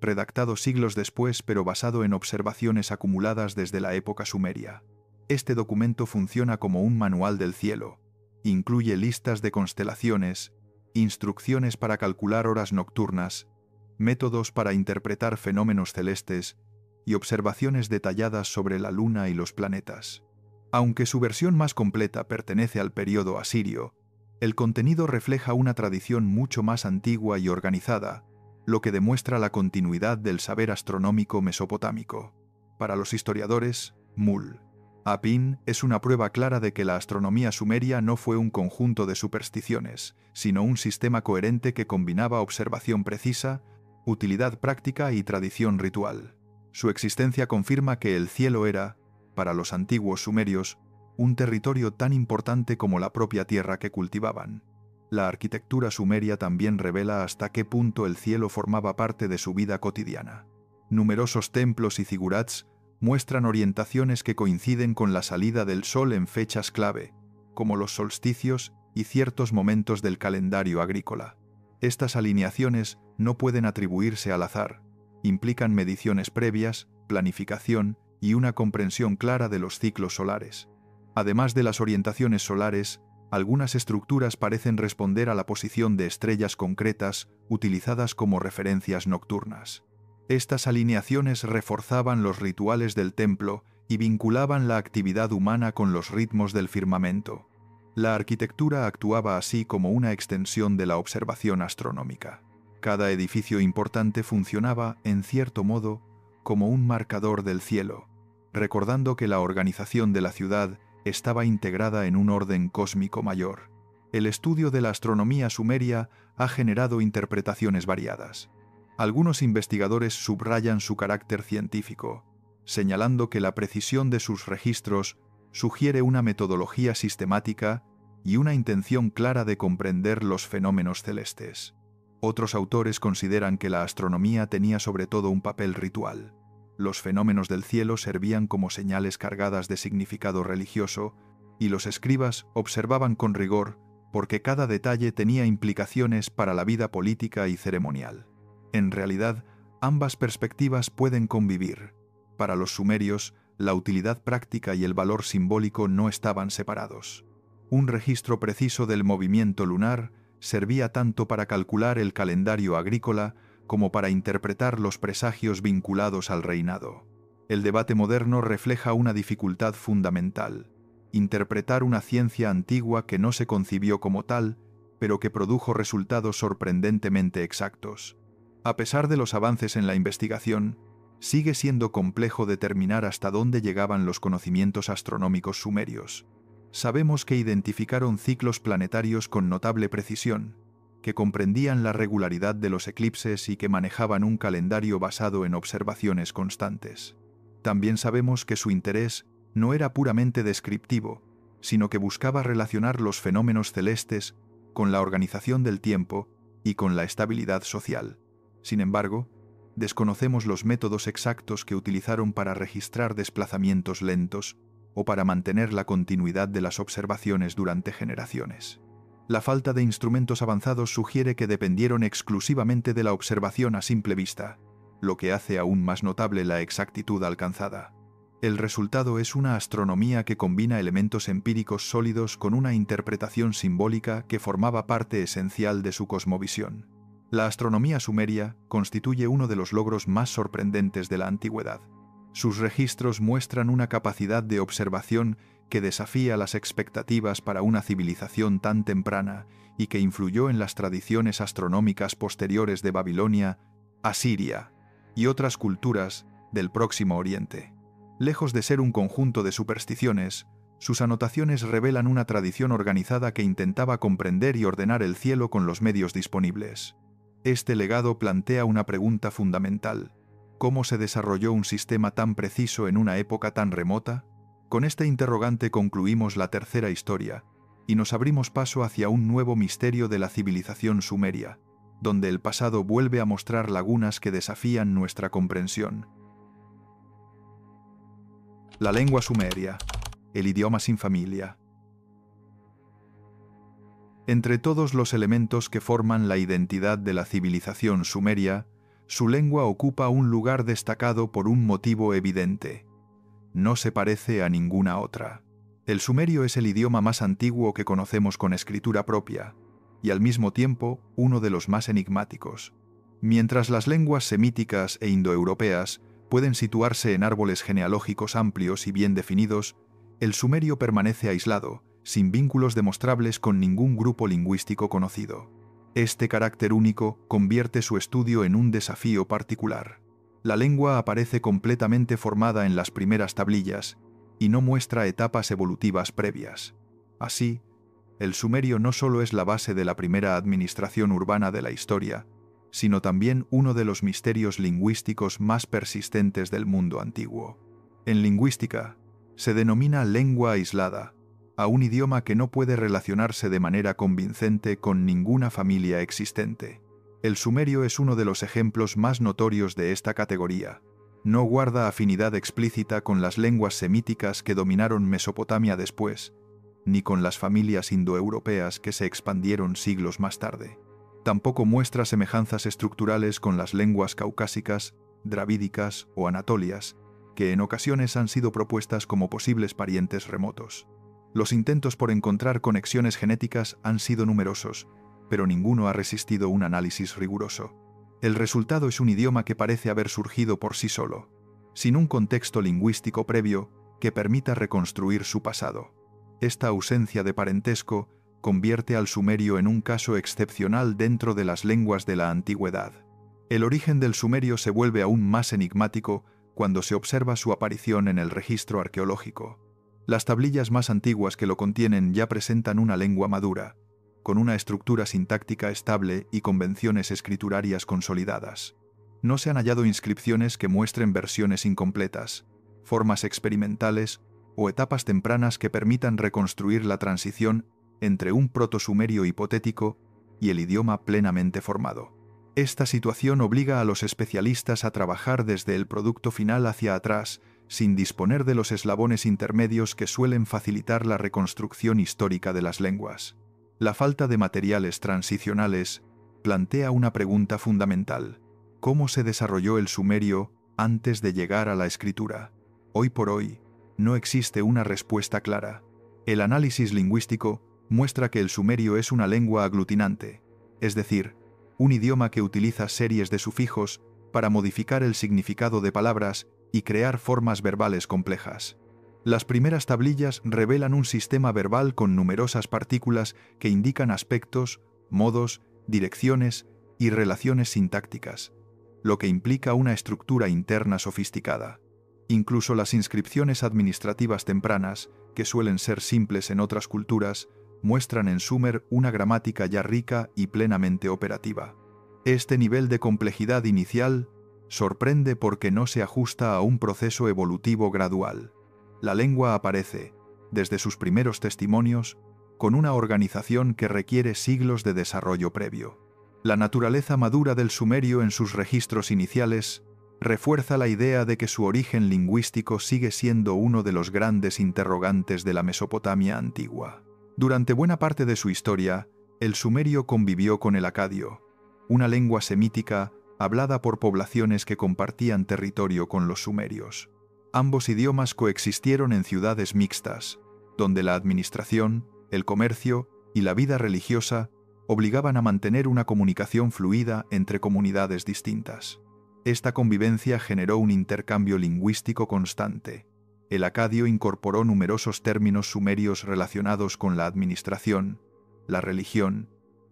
redactado siglos después pero basado en observaciones acumuladas desde la época sumeria. Este documento funciona como un manual del cielo. Incluye listas de constelaciones, instrucciones para calcular horas nocturnas, métodos para interpretar fenómenos celestes y observaciones detalladas sobre la Luna y los planetas. Aunque su versión más completa pertenece al período asirio, el contenido refleja una tradición mucho más antigua y organizada, lo que demuestra la continuidad del saber astronómico mesopotámico. Para los historiadores, Mul Apin es una prueba clara de que la astronomía sumeria no fue un conjunto de supersticiones, sino un sistema coherente que combinaba observación precisa, utilidad práctica y tradición ritual. Su existencia confirma que el cielo era, para los antiguos sumerios, un territorio tan importante como la propia tierra que cultivaban. La arquitectura sumeria también revela hasta qué punto el cielo formaba parte de su vida cotidiana. Numerosos templos y zigurats muestran orientaciones que coinciden con la salida del sol en fechas clave, como los solsticios y ciertos momentos del calendario agrícola. Estas alineaciones no pueden atribuirse al azar, implican mediciones previas, planificación y una comprensión clara de los ciclos solares. Además de las orientaciones solares, algunas estructuras parecen responder a la posición de estrellas concretas utilizadas como referencias nocturnas. Estas alineaciones reforzaban los rituales del templo y vinculaban la actividad humana con los ritmos del firmamento. La arquitectura actuaba así como una extensión de la observación astronómica. Cada edificio importante funcionaba, en cierto modo, como un marcador del cielo, recordando que la organización de la ciudad estaba integrada en un orden cósmico mayor. El estudio de la astronomía sumeria ha generado interpretaciones variadas. Algunos investigadores subrayan su carácter científico, señalando que la precisión de sus registros sugiere una metodología sistemática y una intención clara de comprender los fenómenos celestes. Otros autores consideran que la astronomía tenía sobre todo un papel ritual. Los fenómenos del cielo servían como señales cargadas de significado religioso, y los escribas observaban con rigor porque cada detalle tenía implicaciones para la vida política y ceremonial. En realidad, ambas perspectivas pueden convivir. Para los sumerios, la utilidad práctica y el valor simbólico no estaban separados. Un registro preciso del movimiento lunar servía tanto para calcular el calendario agrícola como para interpretar los presagios vinculados al reinado. El debate moderno refleja una dificultad fundamental: interpretar una ciencia antigua que no se concibió como tal, pero que produjo resultados sorprendentemente exactos. A pesar de los avances en la investigación, sigue siendo complejo determinar hasta dónde llegaban los conocimientos astronómicos sumerios. Sabemos que identificaron ciclos planetarios con notable precisión, que comprendían la regularidad de los eclipses y que manejaban un calendario basado en observaciones constantes. También sabemos que su interés no era puramente descriptivo, sino que buscaba relacionar los fenómenos celestes con la organización del tiempo y con la estabilidad social. Sin embargo, desconocemos los métodos exactos que utilizaron para registrar desplazamientos lentos o para mantener la continuidad de las observaciones durante generaciones. La falta de instrumentos avanzados sugiere que dependieron exclusivamente de la observación a simple vista, lo que hace aún más notable la exactitud alcanzada. El resultado es una astronomía que combina elementos empíricos sólidos con una interpretación simbólica que formaba parte esencial de su cosmovisión. La astronomía sumeria constituye uno de los logros más sorprendentes de la antigüedad. Sus registros muestran una capacidad de observación que desafía las expectativas para una civilización tan temprana y que influyó en las tradiciones astronómicas posteriores de Babilonia, Asiria y otras culturas del Próximo Oriente. Lejos de ser un conjunto de supersticiones, sus anotaciones revelan una tradición organizada que intentaba comprender y ordenar el cielo con los medios disponibles. Este legado plantea una pregunta fundamental: ¿cómo se desarrolló un sistema tan preciso en una época tan remota? Con este interrogante concluimos la tercera historia, y nos abrimos paso hacia un nuevo misterio de la civilización sumeria, donde el pasado vuelve a mostrar lagunas que desafían nuestra comprensión. La lengua sumeria, el idioma sin familia. Entre todos los elementos que forman la identidad de la civilización sumeria, su lengua ocupa un lugar destacado por un motivo evidente: no se parece a ninguna otra. El sumerio es el idioma más antiguo que conocemos con escritura propia, y al mismo tiempo uno de los más enigmáticos. Mientras las lenguas semíticas e indoeuropeas pueden situarse en árboles genealógicos amplios y bien definidos, el sumerio permanece aislado, sin vínculos demostrables con ningún grupo lingüístico conocido. Este carácter único convierte su estudio en un desafío particular. La lengua aparece completamente formada en las primeras tablillas y no muestra etapas evolutivas previas. Así, el sumerio no solo es la base de la primera administración urbana de la historia, sino también uno de los misterios lingüísticos más persistentes del mundo antiguo. En lingüística, se denomina lengua aislada a un idioma que no puede relacionarse de manera convincente con ninguna familia existente. El sumerio es uno de los ejemplos más notorios de esta categoría. No guarda afinidad explícita con las lenguas semíticas que dominaron Mesopotamia después, ni con las familias indoeuropeas que se expandieron siglos más tarde. Tampoco muestra semejanzas estructurales con las lenguas caucásicas, dravídicas o anatolias, que en ocasiones han sido propuestas como posibles parientes remotos. Los intentos por encontrar conexiones genéticas han sido numerosos, pero ninguno ha resistido un análisis riguroso. El resultado es un idioma que parece haber surgido por sí solo, sin un contexto lingüístico previo que permita reconstruir su pasado. Esta ausencia de parentesco convierte al sumerio en un caso excepcional dentro de las lenguas de la antigüedad. El origen del sumerio se vuelve aún más enigmático cuando se observa su aparición en el registro arqueológico. Las tablillas más antiguas que lo contienen ya presentan una lengua madura, con una estructura sintáctica estable y convenciones escriturarias consolidadas. No se han hallado inscripciones que muestren versiones incompletas, formas experimentales o etapas tempranas que permitan reconstruir la transición entre un protosumerio hipotético y el idioma plenamente formado. Esta situación obliga a los especialistas a trabajar desde el producto final hacia atrás, sin disponer de los eslabones intermedios que suelen facilitar la reconstrucción histórica de las lenguas. La falta de materiales transicionales plantea una pregunta fundamental: ¿cómo se desarrolló el sumerio antes de llegar a la escritura? Hoy por hoy, no existe una respuesta clara. El análisis lingüístico muestra que el sumerio es una lengua aglutinante, es decir, un idioma que utiliza series de sufijos para modificar el significado de palabras y crear formas verbales complejas. Las primeras tablillas revelan un sistema verbal con numerosas partículas que indican aspectos, modos, direcciones y relaciones sintácticas, lo que implica una estructura interna sofisticada. Incluso las inscripciones administrativas tempranas, que suelen ser simples en otras culturas, muestran en Sumer una gramática ya rica y plenamente operativa. Este nivel de complejidad inicial sorprende porque no se ajusta a un proceso evolutivo gradual. La lengua aparece, desde sus primeros testimonios, con una organización que requiere siglos de desarrollo previo. La naturaleza madura del sumerio en sus registros iniciales refuerza la idea de que su origen lingüístico sigue siendo uno de los grandes interrogantes de la Mesopotamia antigua. Durante buena parte de su historia, El sumerio convivió con el acadio, una lengua semítica hablada por poblaciones que compartían territorio con los sumerios. Ambos idiomas coexistieron en ciudades mixtas, donde la administración, el comercio y la vida religiosa obligaban a mantener una comunicación fluida entre comunidades distintas. Esta convivencia generó un intercambio lingüístico constante. El acadio incorporó numerosos términos sumerios relacionados con la administración, la religión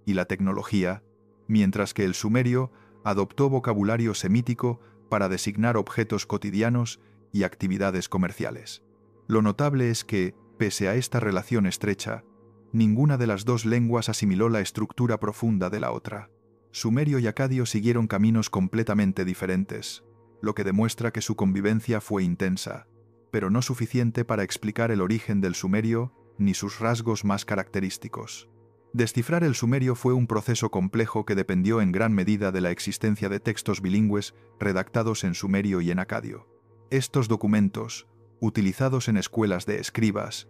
y la tecnología, mientras que el sumerio adoptó vocabulario semítico para designar objetos cotidianos y actividades comerciales. Lo notable es que, pese a esta relación estrecha, ninguna de las dos lenguas asimiló la estructura profunda de la otra. Sumerio y acadio siguieron caminos completamente diferentes, lo que demuestra que su convivencia fue intensa, pero no suficiente para explicar el origen del sumerio ni sus rasgos más característicos. Descifrar el sumerio fue un proceso complejo que dependió en gran medida de la existencia de textos bilingües redactados en sumerio y en acadio. Estos documentos, utilizados en escuelas de escribas,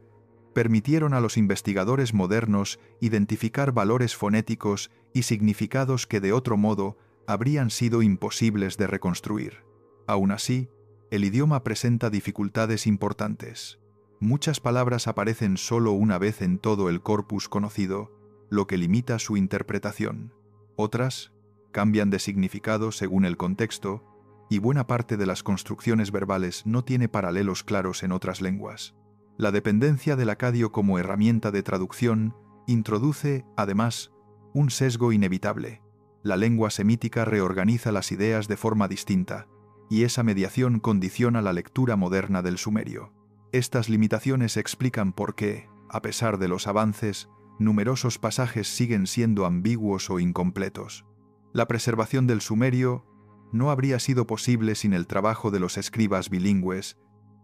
permitieron a los investigadores modernos identificar valores fonéticos y significados que de otro modo habrían sido imposibles de reconstruir. Aún así, el idioma presenta dificultades importantes. Muchas palabras aparecen solo una vez en todo el corpus conocido, lo que limita su interpretación. Otras cambian de significado según el contexto, y buena parte de las construcciones verbales no tiene paralelos claros en otras lenguas. La dependencia del acadio como herramienta de traducción introduce, además, un sesgo inevitable. La lengua semítica reorganiza las ideas de forma distinta, y esa mediación condiciona la lectura moderna del sumerio. Estas limitaciones explican por qué, a pesar de los avances, numerosos pasajes siguen siendo ambiguos o incompletos. La preservación del sumerio no habría sido posible sin el trabajo de los escribas bilingües,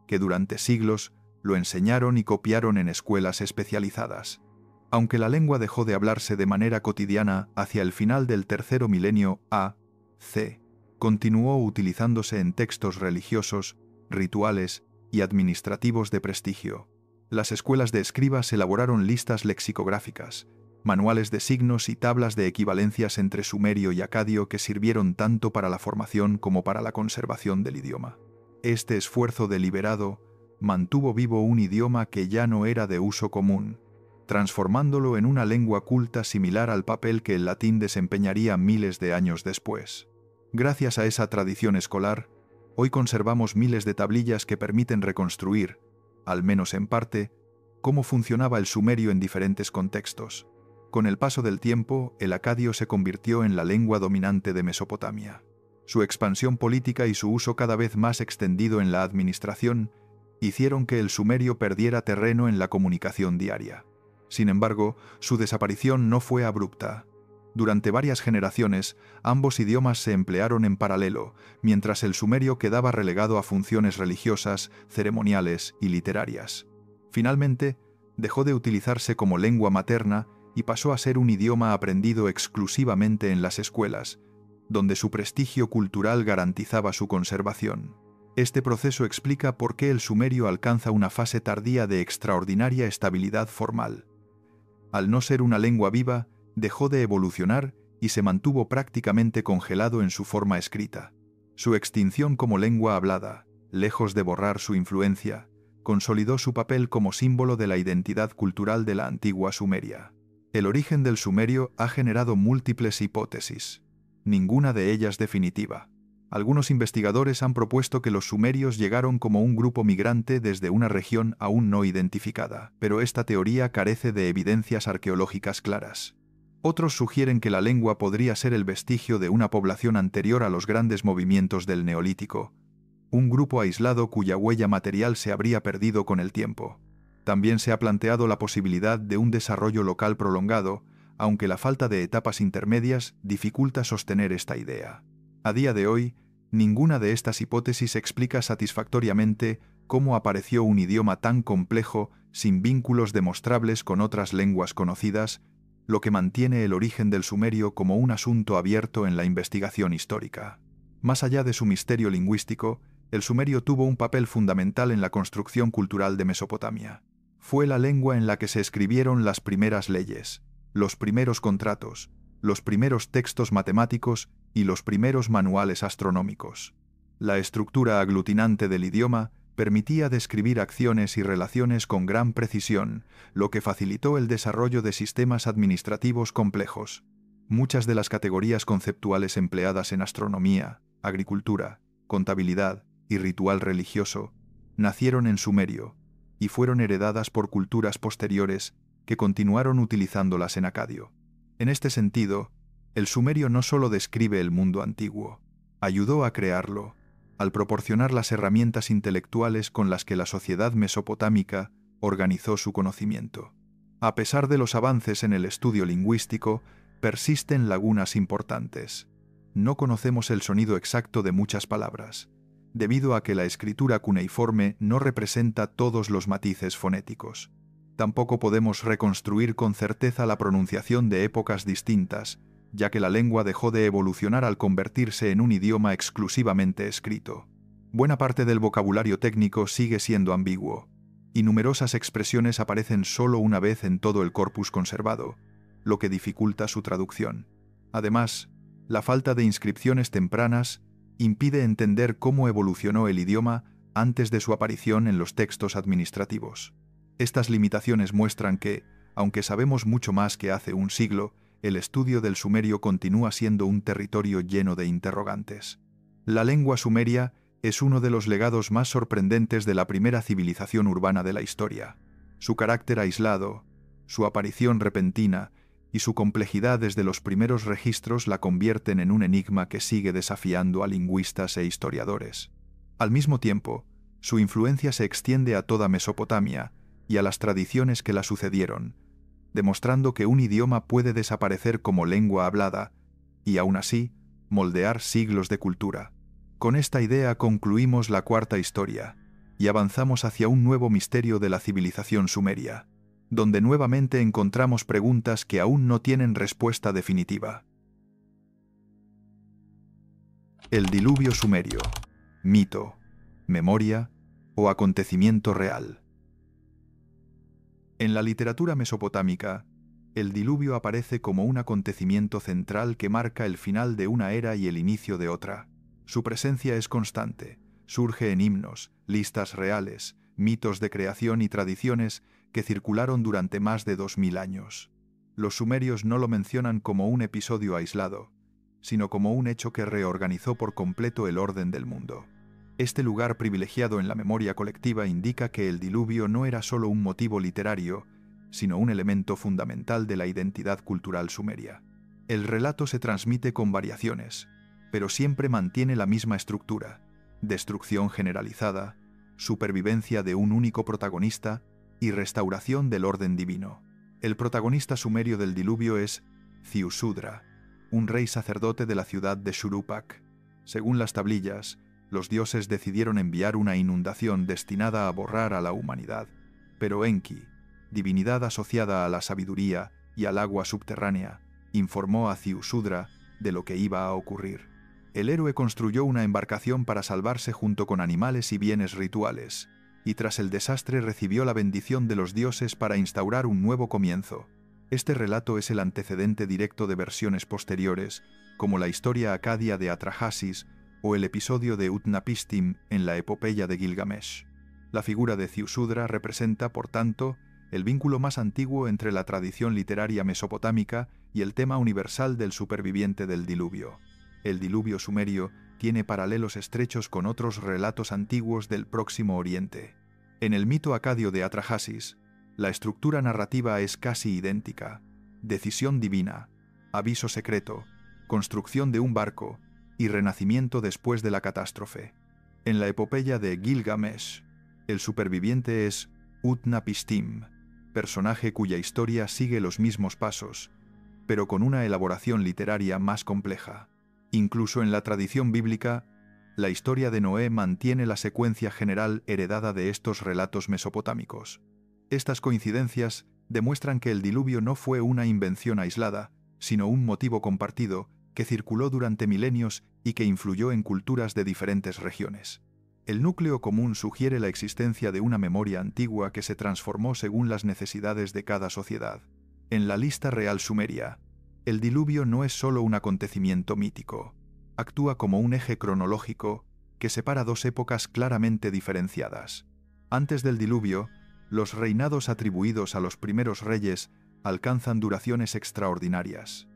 que durante siglos lo enseñaron y copiaron en escuelas especializadas. Aunque la lengua dejó de hablarse de manera cotidiana hacia el final del tercer milenio A.C., continuó utilizándose en textos religiosos, rituales y administrativos de prestigio. Las escuelas de escribas elaboraron listas lexicográficas, manuales de signos y tablas de equivalencias entre sumerio y acadio que sirvieron tanto para la formación como para la conservación del idioma. Este esfuerzo deliberado mantuvo vivo un idioma que ya no era de uso común, transformándolo en una lengua culta similar al papel que el latín desempeñaría miles de años después. Gracias a esa tradición escolar, hoy conservamos miles de tablillas que permiten reconstruir, al menos en parte, cómo funcionaba el sumerio en diferentes contextos. Con el paso del tiempo, el acadio se convirtió en la lengua dominante de Mesopotamia. Su expansión política y su uso cada vez más extendido en la administración hicieron que el sumerio perdiera terreno en la comunicación diaria. Sin embargo, su desaparición no fue abrupta. Durante varias generaciones, ambos idiomas se emplearon en paralelo, mientras el sumerio quedaba relegado a funciones religiosas, ceremoniales y literarias. Finalmente, dejó de utilizarse como lengua materna y pasó a ser un idioma aprendido exclusivamente en las escuelas, donde su prestigio cultural garantizaba su conservación. Este proceso explica por qué el sumerio alcanza una fase tardía de extraordinaria estabilidad formal. Al no ser una lengua viva, dejó de evolucionar y se mantuvo prácticamente congelado en su forma escrita. Su extinción como lengua hablada, lejos de borrar su influencia, consolidó su papel como símbolo de la identidad cultural de la antigua Sumeria. El origen del sumerio ha generado múltiples hipótesis, ninguna de ellas definitiva. Algunos investigadores han propuesto que los sumerios llegaron como un grupo migrante desde una región aún no identificada, pero esta teoría carece de evidencias arqueológicas claras. Otros sugieren que la lengua podría ser el vestigio de una población anterior a los grandes movimientos del Neolítico, un grupo aislado cuya huella material se habría perdido con el tiempo. También se ha planteado la posibilidad de un desarrollo local prolongado, aunque la falta de etapas intermedias dificulta sostener esta idea. A día de hoy, ninguna de estas hipótesis explica satisfactoriamente cómo apareció un idioma tan complejo sin vínculos demostrables con otras lenguas conocidas, lo que mantiene el origen del sumerio como un asunto abierto en la investigación histórica. Más allá de su misterio lingüístico, el sumerio tuvo un papel fundamental en la construcción cultural de Mesopotamia. Fue la lengua en la que se escribieron las primeras leyes, los primeros contratos, los primeros textos matemáticos y los primeros manuales astronómicos. La estructura aglutinante del idioma permitía describir acciones y relaciones con gran precisión, lo que facilitó el desarrollo de sistemas administrativos complejos. Muchas de las categorías conceptuales empleadas en astronomía, agricultura, contabilidad y ritual religioso nacieron en sumerio y fueron heredadas por culturas posteriores que continuaron utilizándolas en acadio. En este sentido, el sumerio no solo describe el mundo antiguo, ayudó a crearlo, al proporcionar las herramientas intelectuales con las que la sociedad mesopotámica organizó su conocimiento. A pesar de los avances en el estudio lingüístico, persisten lagunas importantes. No conocemos el sonido exacto de muchas palabras, debido a que la escritura cuneiforme no representa todos los matices fonéticos. Tampoco podemos reconstruir con certeza la pronunciación de épocas distintas, ya que la lengua dejó de evolucionar al convertirse en un idioma exclusivamente escrito. Buena parte del vocabulario técnico sigue siendo ambiguo, y numerosas expresiones aparecen solo una vez en todo el corpus conservado, lo que dificulta su traducción. Además, la falta de inscripciones tempranas impide entender cómo evolucionó el idioma antes de su aparición en los textos administrativos. Estas limitaciones muestran que, aunque sabemos mucho más que hace un siglo, el estudio del sumerio continúa siendo un territorio lleno de interrogantes. La lengua sumeria es uno de los legados más sorprendentes de la primera civilización urbana de la historia. Su carácter aislado, su aparición repentina y su complejidad desde los primeros registros la convierten en un enigma que sigue desafiando a lingüistas e historiadores. Al mismo tiempo, su influencia se extiende a toda Mesopotamia y a las tradiciones que la sucedieron, demostrando que un idioma puede desaparecer como lengua hablada y, aún así, moldear siglos de cultura. Con esta idea concluimos la cuarta historia y avanzamos hacia un nuevo misterio de la civilización sumeria, donde nuevamente encontramos preguntas que aún no tienen respuesta definitiva. El diluvio sumerio, mito, memoria o acontecimiento real. En la literatura mesopotámica, el diluvio aparece como un acontecimiento central que marca el final de una era y el inicio de otra. Su presencia es constante, surge en himnos, listas reales, mitos de creación y tradiciones que circularon durante más de 2000 años. Los sumerios no lo mencionan como un episodio aislado, sino como un hecho que reorganizó por completo el orden del mundo. Este lugar privilegiado en la memoria colectiva indica que el diluvio no era solo un motivo literario, sino un elemento fundamental de la identidad cultural sumeria. El relato se transmite con variaciones, pero siempre mantiene la misma estructura: destrucción generalizada, supervivencia de un único protagonista y restauración del orden divino. El protagonista sumerio del diluvio es Ziusudra, un rey sacerdote de la ciudad de Shuruppak. Según las tablillas, los dioses decidieron enviar una inundación destinada a borrar a la humanidad, pero Enki, divinidad asociada a la sabiduría y al agua subterránea, informó a Ziusudra de lo que iba a ocurrir. El héroe construyó una embarcación para salvarse junto con animales y bienes rituales, y tras el desastre recibió la bendición de los dioses para instaurar un nuevo comienzo. Este relato es el antecedente directo de versiones posteriores, como la historia acadia de Atrahasis o el episodio de Utnapishtim en la epopeya de Gilgamesh. La figura de Ziusudra representa, por tanto, el vínculo más antiguo entre la tradición literaria mesopotámica y el tema universal del superviviente del diluvio. El diluvio sumerio tiene paralelos estrechos con otros relatos antiguos del Próximo Oriente. En el mito acadio de Atrahasis, la estructura narrativa es casi idéntica: decisión divina, aviso secreto, construcción de un barco y renacimiento después de la catástrofe. En la epopeya de Gilgamesh, el superviviente es Utnapishtim, personaje cuya historia sigue los mismos pasos, pero con una elaboración literaria más compleja. Incluso en la tradición bíblica, la historia de Noé mantiene la secuencia general heredada de estos relatos mesopotámicos. Estas coincidencias demuestran que el diluvio no fue una invención aislada, sino un motivo compartido que circuló durante milenios y que influyó en culturas de diferentes regiones. El núcleo común sugiere la existencia de una memoria antigua que se transformó según las necesidades de cada sociedad. En la lista real sumeria, el diluvio no es solo un acontecimiento mítico, actúa como un eje cronológico que separa dos épocas claramente diferenciadas. Antes del diluvio, los reinados atribuidos a los primeros reyes alcanzan duraciones extraordinarias.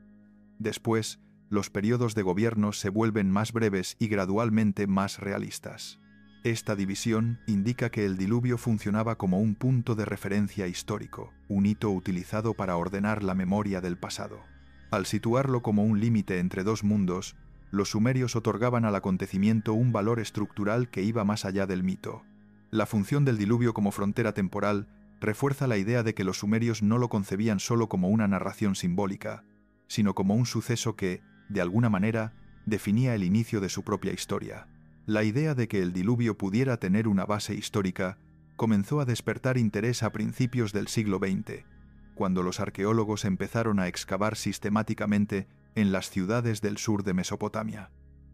Después, los periodos de gobierno se vuelven más breves y gradualmente más realistas. Esta división indica que el diluvio funcionaba como un punto de referencia histórico, un hito utilizado para ordenar la memoria del pasado. Al situarlo como un límite entre dos mundos, los sumerios otorgaban al acontecimiento un valor estructural que iba más allá del mito. La función del diluvio como frontera temporal refuerza la idea de que los sumerios no lo concebían solo como una narración simbólica, sino como un suceso que, de alguna manera, definía el inicio de su propia historia. La idea de que el diluvio pudiera tener una base histórica comenzó a despertar interés a principios del siglo XX, cuando los arqueólogos empezaron a excavar sistemáticamente en las ciudades del sur de Mesopotamia.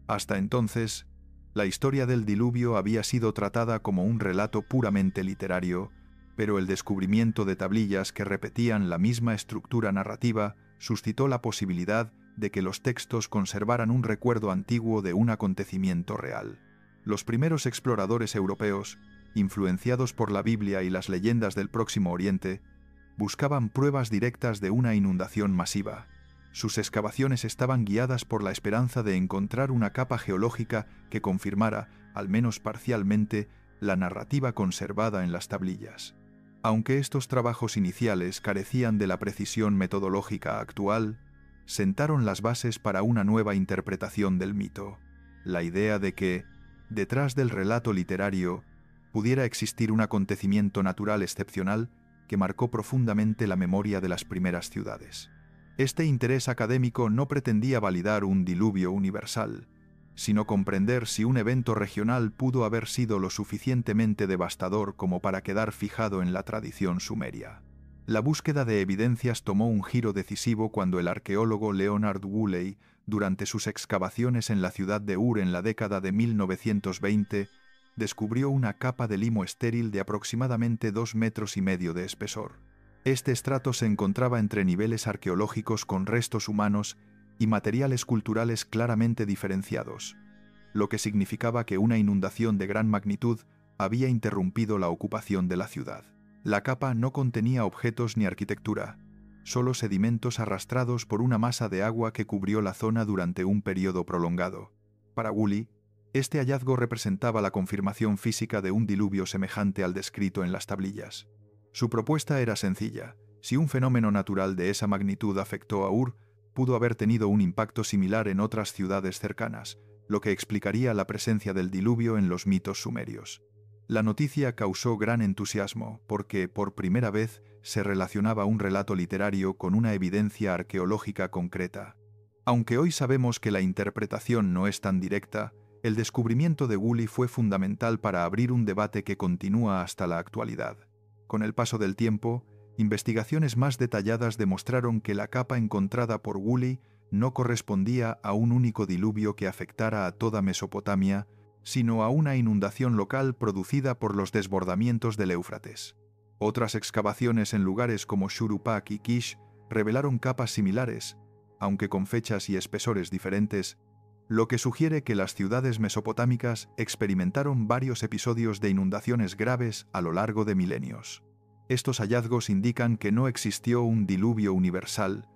Hasta entonces, la historia del diluvio había sido tratada como un relato puramente literario, pero el descubrimiento de tablillas que repetían la misma estructura narrativa suscitó la posibilidad de que los textos conservaran un recuerdo antiguo de un acontecimiento real. Los primeros exploradores europeos, influenciados por la Biblia y las leyendas del Próximo Oriente, buscaban pruebas directas de una inundación masiva. Sus excavaciones estaban guiadas por la esperanza de encontrar una capa geológica que confirmara, al menos parcialmente, la narrativa conservada en las tablillas. Aunque estos trabajos iniciales carecían de la precisión metodológica actual, sentaron las bases para una nueva interpretación del mito. La idea de que, detrás del relato literario, pudiera existir un acontecimiento natural excepcional que marcó profundamente la memoria de las primeras ciudades. Este interés académico no pretendía validar un diluvio universal, sino comprender si un evento regional pudo haber sido lo suficientemente devastador como para quedar fijado en la tradición sumeria. La búsqueda de evidencias tomó un giro decisivo cuando el arqueólogo Leonard Woolley, durante sus excavaciones en la ciudad de Ur en la década de 1920, descubrió una capa de limo estéril de aproximadamente 2,5 metros de espesor. Este estrato se encontraba entre niveles arqueológicos con restos humanos y materiales culturales claramente diferenciados, lo que significaba que una inundación de gran magnitud había interrumpido la ocupación de la ciudad. La capa no contenía objetos ni arquitectura, solo sedimentos arrastrados por una masa de agua que cubrió la zona durante un periodo prolongado. Para Woolley, este hallazgo representaba la confirmación física de un diluvio semejante al descrito en las tablillas. Su propuesta era sencilla: si un fenómeno natural de esa magnitud afectó a Ur, pudo haber tenido un impacto similar en otras ciudades cercanas, lo que explicaría la presencia del diluvio en los mitos sumerios. La noticia causó gran entusiasmo porque, por primera vez, se relacionaba un relato literario con una evidencia arqueológica concreta. Aunque hoy sabemos que la interpretación no es tan directa, el descubrimiento de Woolley fue fundamental para abrir un debate que continúa hasta la actualidad. Con el paso del tiempo, investigaciones más detalladas demostraron que la capa encontrada por Woolley no correspondía a un único diluvio que afectara a toda Mesopotamia, sino a una inundación local producida por los desbordamientos del Éufrates. Otras excavaciones en lugares como Shuruppak y Kish revelaron capas similares, aunque con fechas y espesores diferentes, lo que sugiere que las ciudades mesopotámicas experimentaron varios episodios de inundaciones graves a lo largo de milenios. Estos hallazgos indican que no existió un diluvio universal,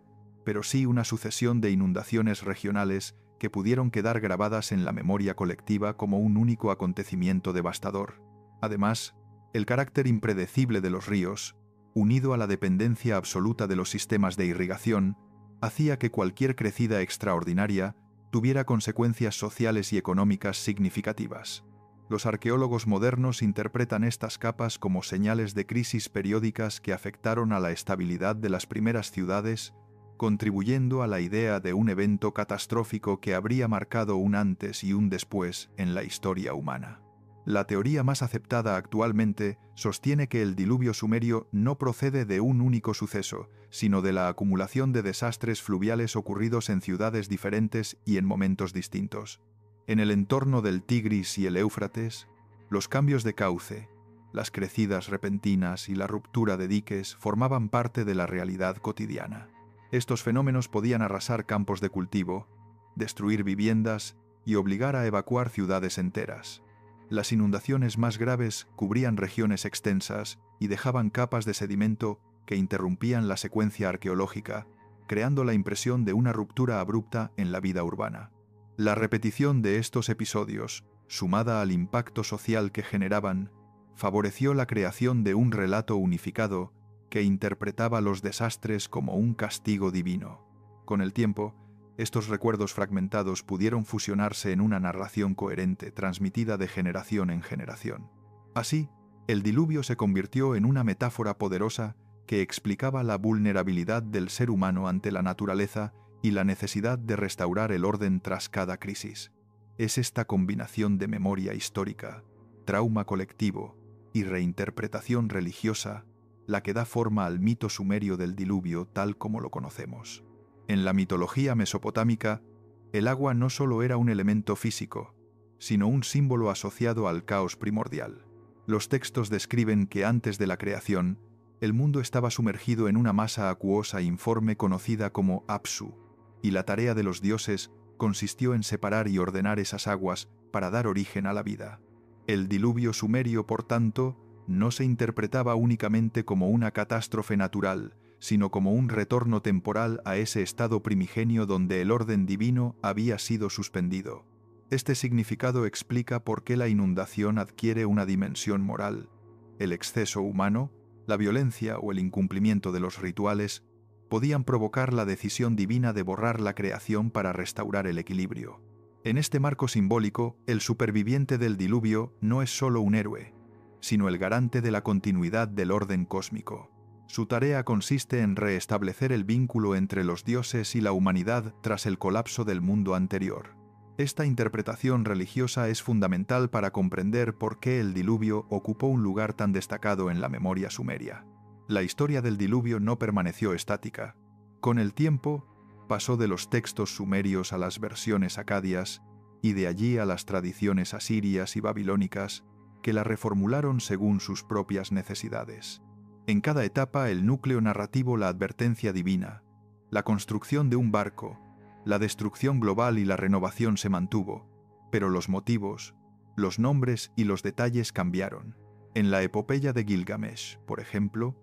pero sí una sucesión de inundaciones regionales que pudieron quedar grabadas en la memoria colectiva como un único acontecimiento devastador. Además, el carácter impredecible de los ríos, unido a la dependencia absoluta de los sistemas de irrigación, hacía que cualquier crecida extraordinaria tuviera consecuencias sociales y económicas significativas. Los arqueólogos modernos interpretan estas capas como señales de crisis periódicas que afectaron a la estabilidad de las primeras ciudades, contribuyendo a la idea de un evento catastrófico que habría marcado un antes y un después en la historia humana. La teoría más aceptada actualmente sostiene que el diluvio sumerio no procede de un único suceso, sino de la acumulación de desastres fluviales ocurridos en ciudades diferentes y en momentos distintos. En el entorno del Tigris y el Éufrates, los cambios de cauce, Las crecidas repentinas y la ruptura de diques formaban parte de la realidad cotidiana. Estos fenómenos podían arrasar campos de cultivo, destruir viviendas y obligar a evacuar ciudades enteras. Las inundaciones más graves cubrían regiones extensas y dejaban capas de sedimento que interrumpían la secuencia arqueológica, creando la impresión de una ruptura abrupta en la vida urbana. La repetición de estos episodios, sumada al impacto social que generaban, favoreció la creación de un relato unificado que interpretaba los desastres como un castigo divino. Con el tiempo, estos recuerdos fragmentados pudieron fusionarse en una narración coherente transmitida de generación en generación. Así, el diluvio se convirtió en una metáfora poderosa que explicaba la vulnerabilidad del ser humano ante la naturaleza y la necesidad de restaurar el orden tras cada crisis. Es esta combinación de memoria histórica, trauma colectivo y reinterpretación religiosa la que da forma al mito sumerio del diluvio tal como lo conocemos. En la mitología mesopotámica, el agua no solo era un elemento físico, sino un símbolo asociado al caos primordial. Los textos describen que antes de la creación, el mundo estaba sumergido en una masa acuosa informe conocida como Apsu, y la tarea de los dioses consistió en separar y ordenar esas aguas para dar origen a la vida. El diluvio sumerio, por tanto, no se interpretaba únicamente como una catástrofe natural, sino como un retorno temporal a ese estado primigenio donde el orden divino había sido suspendido. Este significado explica por qué la inundación adquiere una dimensión moral. El exceso humano, la violencia o el incumplimiento de los rituales podían provocar la decisión divina de borrar la creación para restaurar el equilibrio. En este marco simbólico, el superviviente del diluvio no es solo un héroe, sino el garante de la continuidad del orden cósmico. Su tarea consiste en restablecer el vínculo entre los dioses y la humanidad tras el colapso del mundo anterior. Esta interpretación religiosa es fundamental para comprender por qué el diluvio ocupó un lugar tan destacado en la memoria sumeria. La historia del diluvio no permaneció estática. Con el tiempo, pasó de los textos sumerios a las versiones acadias y de allí a las tradiciones asirias y babilónicas, que la reformularon según sus propias necesidades. En cada etapa el núcleo narrativo, la advertencia divina, la construcción de un barco, la destrucción global y la renovación se mantuvo, pero los motivos, los nombres y los detalles cambiaron. En la epopeya de Gilgamesh, por ejemplo,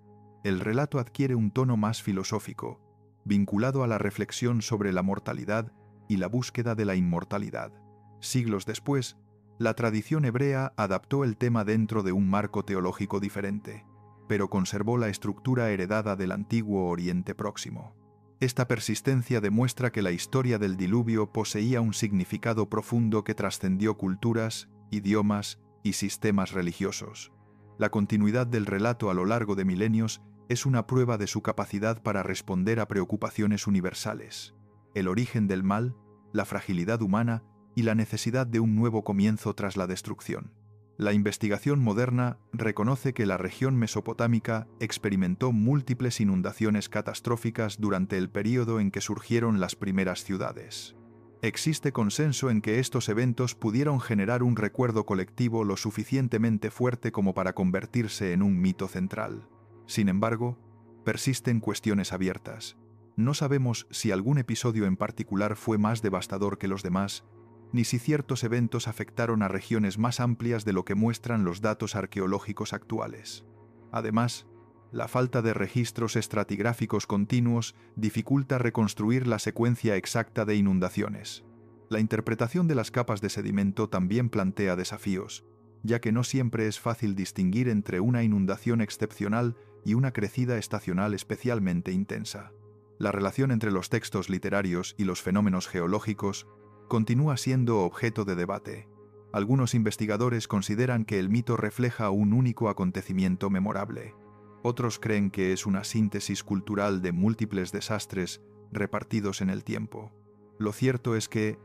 el relato adquiere un tono más filosófico, vinculado a la reflexión sobre la mortalidad y la búsqueda de la inmortalidad. Siglos después, la tradición hebrea adaptó el tema dentro de un marco teológico diferente, pero conservó la estructura heredada del antiguo Oriente Próximo. Esta persistencia demuestra que la historia del diluvio poseía un significado profundo que trascendió culturas, idiomas y sistemas religiosos. La continuidad del relato a lo largo de milenios es una prueba de su capacidad para responder a preocupaciones universales: el origen del mal, la fragilidad humana y la necesidad de un nuevo comienzo tras la destrucción. La investigación moderna reconoce que la región mesopotámica experimentó múltiples inundaciones catastróficas durante el período en que surgieron las primeras ciudades. Existe consenso en que estos eventos pudieron generar un recuerdo colectivo lo suficientemente fuerte como para convertirse en un mito central. Sin embargo, persisten cuestiones abiertas. No sabemos si algún episodio en particular fue más devastador que los demás, ni si ciertos eventos afectaron a regiones más amplias de lo que muestran los datos arqueológicos actuales. Además, la falta de registros estratigráficos continuos dificulta reconstruir la secuencia exacta de inundaciones. La interpretación de las capas de sedimento también plantea desafíos, ya que no siempre es fácil distinguir entre una inundación excepcional y una crecida estacional especialmente intensa. La relación entre los textos literarios y los fenómenos geológicos continúa siendo objeto de debate. Algunos investigadores consideran que el mito refleja un único acontecimiento memorable. Otros creen que es una síntesis cultural de múltiples desastres repartidos en el tiempo. Lo cierto es que,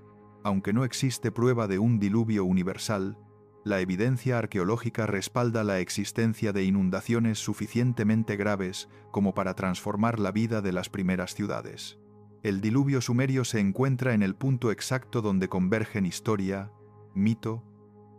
aunque no existe prueba de un diluvio universal, la evidencia arqueológica respalda la existencia de inundaciones suficientemente graves como para transformar la vida de las primeras ciudades. El diluvio sumerio se encuentra en el punto exacto donde convergen historia, mito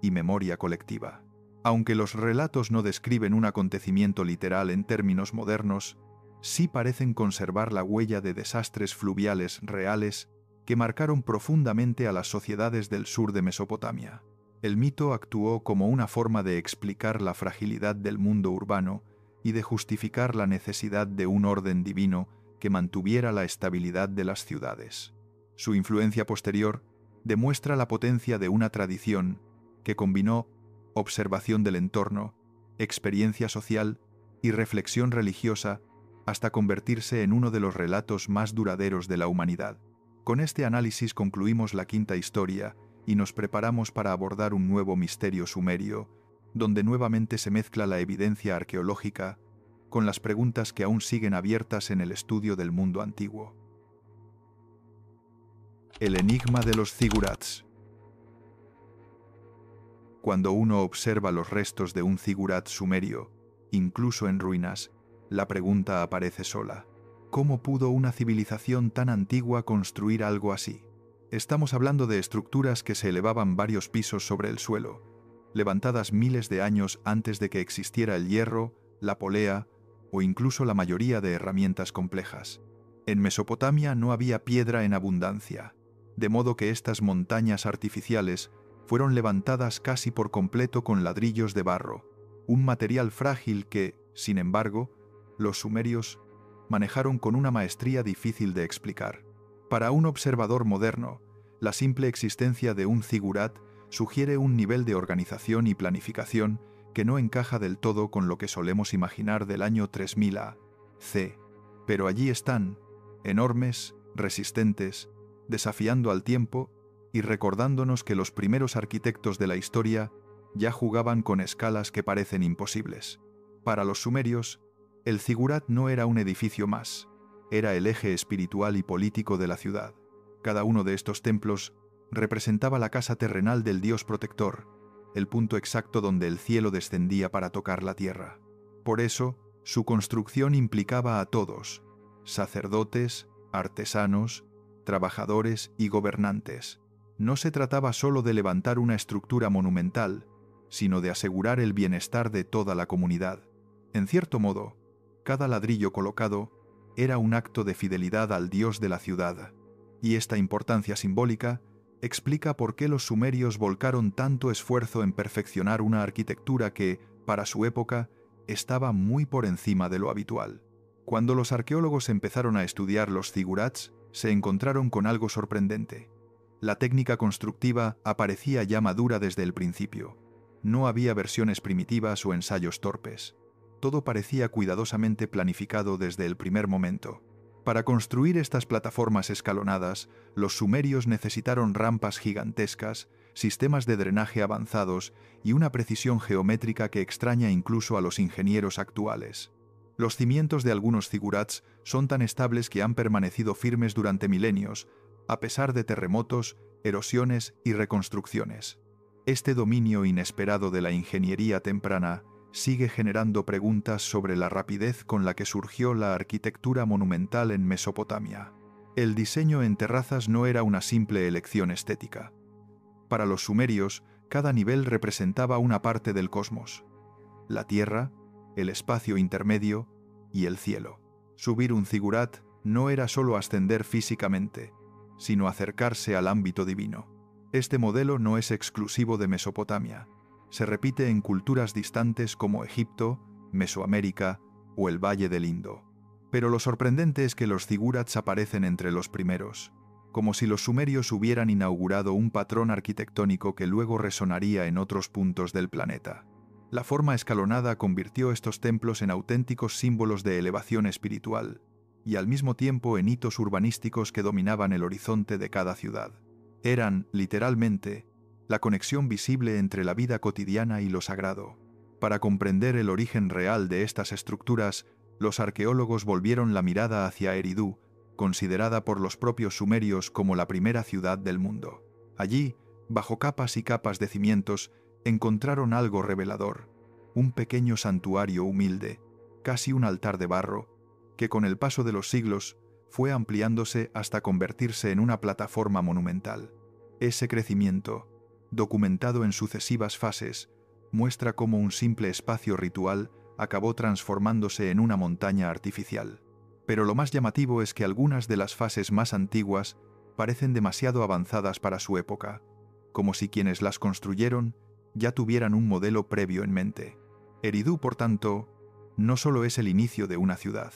y memoria colectiva. Aunque los relatos no describen un acontecimiento literal en términos modernos, sí parecen conservar la huella de desastres fluviales reales que marcaron profundamente a las sociedades del sur de Mesopotamia. El mito actuó como una forma de explicar la fragilidad del mundo urbano y de justificar la necesidad de un orden divino que mantuviera la estabilidad de las ciudades. Su influencia posterior demuestra la potencia de una tradición que combinó observación del entorno, experiencia social y reflexión religiosa hasta convertirse en uno de los relatos más duraderos de la humanidad. Con este análisis concluimos la quinta historia y nos preparamos para abordar un nuevo misterio sumerio, donde nuevamente se mezcla la evidencia arqueológica con las preguntas que aún siguen abiertas en el estudio del mundo antiguo. El enigma de los zigurats. Cuando uno observa los restos de un zigurat sumerio, incluso en ruinas, la pregunta aparece sola. ¿Cómo pudo una civilización tan antigua construir algo así? Estamos hablando de estructuras que se elevaban varios pisos sobre el suelo, levantadas miles de años antes de que existiera el hierro, la polea o incluso la mayoría de herramientas complejas. En Mesopotamia no había piedra en abundancia, de modo que estas montañas artificiales fueron levantadas casi por completo con ladrillos de barro, un material frágil que, sin embargo, los sumerios manejaron con una maestría difícil de explicar. Para un observador moderno, la simple existencia de un zigurat sugiere un nivel de organización y planificación que no encaja del todo con lo que solemos imaginar del año 3000 a.C. Pero allí están, enormes, resistentes, desafiando al tiempo y recordándonos que los primeros arquitectos de la historia ya jugaban con escalas que parecen imposibles. Para los sumerios, el zigurat no era un edificio más, era el eje espiritual y político de la ciudad. Cada uno de estos templos representaba la casa terrenal del dios protector, el punto exacto donde el cielo descendía para tocar la tierra. Por eso, su construcción implicaba a todos, sacerdotes, artesanos, trabajadores y gobernantes. No se trataba solo de levantar una estructura monumental, sino de asegurar el bienestar de toda la comunidad. En cierto modo, cada ladrillo colocado era un acto de fidelidad al dios de la ciudad, y esta importancia simbólica explica por qué los sumerios volcaron tanto esfuerzo en perfeccionar una arquitectura que, para su época, estaba muy por encima de lo habitual. Cuando los arqueólogos empezaron a estudiar los zigurats, se encontraron con algo sorprendente. La técnica constructiva aparecía ya madura desde el principio. No había versiones primitivas o ensayos torpes. Todo parecía cuidadosamente planificado desde el primer momento. Para construir estas plataformas escalonadas, los sumerios necesitaron rampas gigantescas, sistemas de drenaje avanzados y una precisión geométrica que extraña incluso a los ingenieros actuales. Los cimientos de algunos zigurats son tan estables que han permanecido firmes durante milenios, a pesar de terremotos, erosiones y reconstrucciones. Este dominio inesperado de la ingeniería temprana sigue generando preguntas sobre la rapidez con la que surgió la arquitectura monumental en Mesopotamia. El diseño en terrazas no era una simple elección estética. Para los sumerios, cada nivel representaba una parte del cosmos: la tierra, el espacio intermedio y el cielo. Subir un zigurat no era solo ascender físicamente, sino acercarse al ámbito divino. Este modelo no es exclusivo de Mesopotamia. Se repite en culturas distantes como Egipto, Mesoamérica o el Valle del Indo. Pero lo sorprendente es que los zigurats aparecen entre los primeros, como si los sumerios hubieran inaugurado un patrón arquitectónico que luego resonaría en otros puntos del planeta. La forma escalonada convirtió estos templos en auténticos símbolos de elevación espiritual y al mismo tiempo en hitos urbanísticos que dominaban el horizonte de cada ciudad. Eran, literalmente, la conexión visible entre la vida cotidiana y lo sagrado. Para comprender el origen real de estas estructuras, los arqueólogos volvieron la mirada hacia Eridu, considerada por los propios sumerios como la primera ciudad del mundo. Allí, bajo capas y capas de cimientos, encontraron algo revelador: un pequeño santuario humilde, casi un altar de barro, que con el paso de los siglos fue ampliándose hasta convertirse en una plataforma monumental. Ese crecimiento, documentado en sucesivas fases, muestra cómo un simple espacio ritual acabó transformándose en una montaña artificial. Pero lo más llamativo es que algunas de las fases más antiguas parecen demasiado avanzadas para su época, como si quienes las construyeron ya tuvieran un modelo previo en mente. Eridu, por tanto, no solo es el inicio de una ciudad,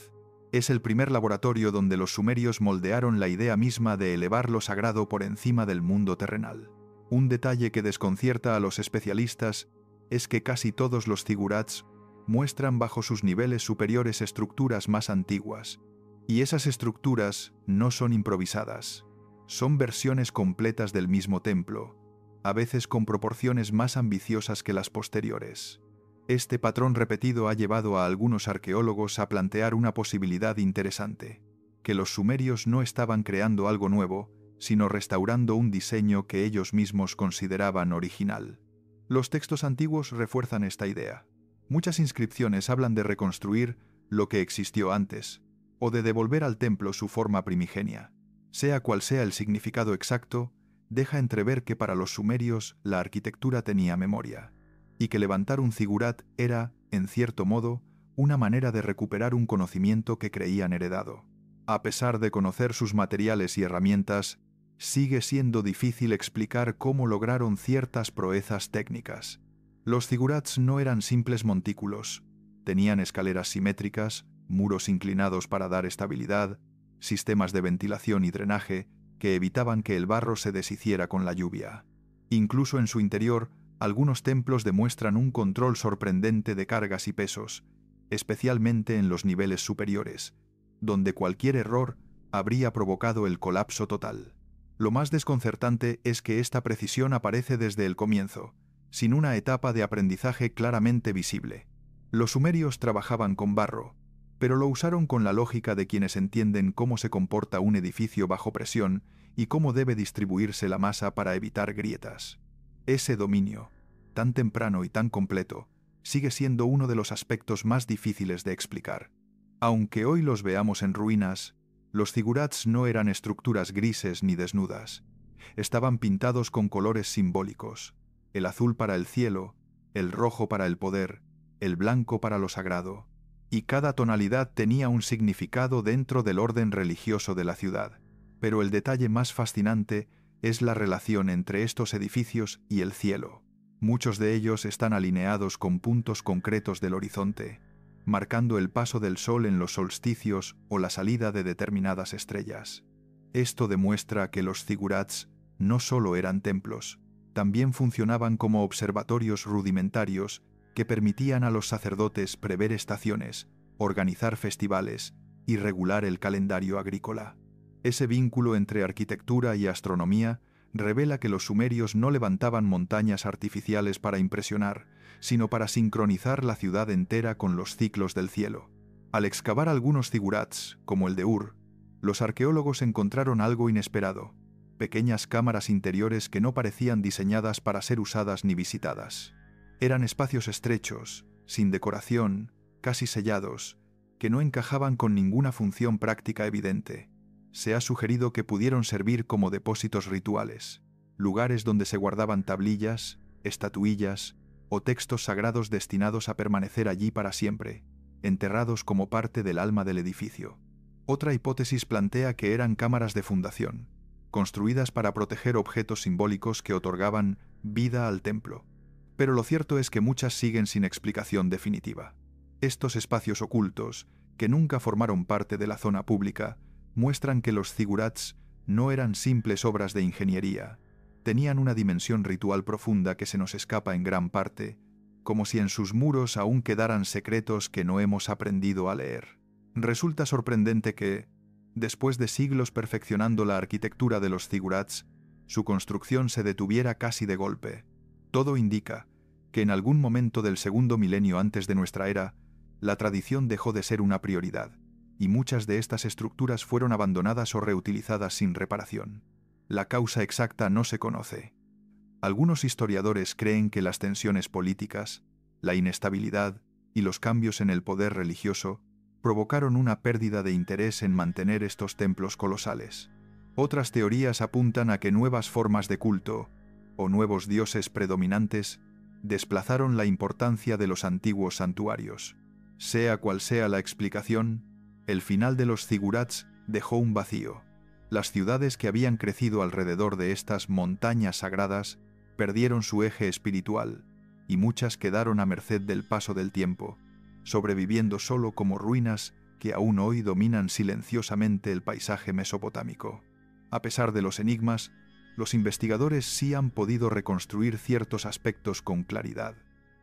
es el primer laboratorio donde los sumerios moldearon la idea misma de elevar lo sagrado por encima del mundo terrenal. Un detalle que desconcierta a los especialistas es que casi todos los zigurats muestran bajo sus niveles superiores estructuras más antiguas, y esas estructuras no son improvisadas. Son versiones completas del mismo templo, a veces con proporciones más ambiciosas que las posteriores. Este patrón repetido ha llevado a algunos arqueólogos a plantear una posibilidad interesante, que los sumerios no estaban creando algo nuevo, sino restaurando un diseño que ellos mismos consideraban original. Los textos antiguos refuerzan esta idea. Muchas inscripciones hablan de reconstruir lo que existió antes, o de devolver al templo su forma primigenia. Sea cual sea el significado exacto, deja entrever que para los sumerios la arquitectura tenía memoria, y que levantar un zigurat era, en cierto modo, una manera de recuperar un conocimiento que creían heredado. A pesar de conocer sus materiales y herramientas, sigue siendo difícil explicar cómo lograron ciertas proezas técnicas. Los zigurats no eran simples montículos, tenían escaleras simétricas, muros inclinados para dar estabilidad, sistemas de ventilación y drenaje que evitaban que el barro se deshiciera con la lluvia. Incluso en su interior, algunos templos demuestran un control sorprendente de cargas y pesos, especialmente en los niveles superiores, donde cualquier error habría provocado el colapso total. Lo más desconcertante es que esta precisión aparece desde el comienzo, sin una etapa de aprendizaje claramente visible. Los sumerios trabajaban con barro, pero lo usaron con la lógica de quienes entienden cómo se comporta un edificio bajo presión y cómo debe distribuirse la masa para evitar grietas. Ese dominio, tan temprano y tan completo, sigue siendo uno de los aspectos más difíciles de explicar. Aunque hoy los veamos en ruinas, los zigurats no eran estructuras grises ni desnudas. Estaban pintados con colores simbólicos: el azul para el cielo, el rojo para el poder, el blanco para lo sagrado, y cada tonalidad tenía un significado dentro del orden religioso de la ciudad. Pero el detalle más fascinante es la relación entre estos edificios y el cielo. Muchos de ellos están alineados con puntos concretos del horizonte, marcando el paso del sol en los solsticios o la salida de determinadas estrellas. Esto demuestra que los zigurats no solo eran templos, también funcionaban como observatorios rudimentarios que permitían a los sacerdotes prever estaciones, organizar festivales y regular el calendario agrícola. Ese vínculo entre arquitectura y astronomía revela que los sumerios no levantaban montañas artificiales para impresionar, sino para sincronizar la ciudad entera con los ciclos del cielo. Al excavar algunos zigurats, como el de Ur, los arqueólogos encontraron algo inesperado: pequeñas cámaras interiores que no parecían diseñadas para ser usadas ni visitadas. Eran espacios estrechos, sin decoración, casi sellados, que no encajaban con ninguna función práctica evidente. Se ha sugerido que pudieron servir como depósitos rituales, lugares donde se guardaban tablillas, estatuillas o textos sagrados destinados a permanecer allí para siempre, enterrados como parte del alma del edificio. Otra hipótesis plantea que eran cámaras de fundación, construidas para proteger objetos simbólicos que otorgaban vida al templo. Pero lo cierto es que muchas siguen sin explicación definitiva. Estos espacios ocultos, que nunca formaron parte de la zona pública, muestran que los zigurats no eran simples obras de ingeniería. Tenían una dimensión ritual profunda que se nos escapa en gran parte, como si en sus muros aún quedaran secretos que no hemos aprendido a leer. Resulta sorprendente que, después de siglos perfeccionando la arquitectura de los zigurats, su construcción se detuviera casi de golpe. Todo indica que en algún momento del segundo milenio antes de nuestra era, la tradición dejó de ser una prioridad, y muchas de estas estructuras fueron abandonadas o reutilizadas sin reparación. La causa exacta no se conoce. Algunos historiadores creen que las tensiones políticas, la inestabilidad y los cambios en el poder religioso provocaron una pérdida de interés en mantener estos templos colosales. Otras teorías apuntan a que nuevas formas de culto, o nuevos dioses predominantes, desplazaron la importancia de los antiguos santuarios. Sea cual sea la explicación, el final de los zigurats dejó un vacío. Las ciudades que habían crecido alrededor de estas montañas sagradas perdieron su eje espiritual, y muchas quedaron a merced del paso del tiempo, sobreviviendo solo como ruinas que aún hoy dominan silenciosamente el paisaje mesopotámico. A pesar de los enigmas, los investigadores sí han podido reconstruir ciertos aspectos con claridad.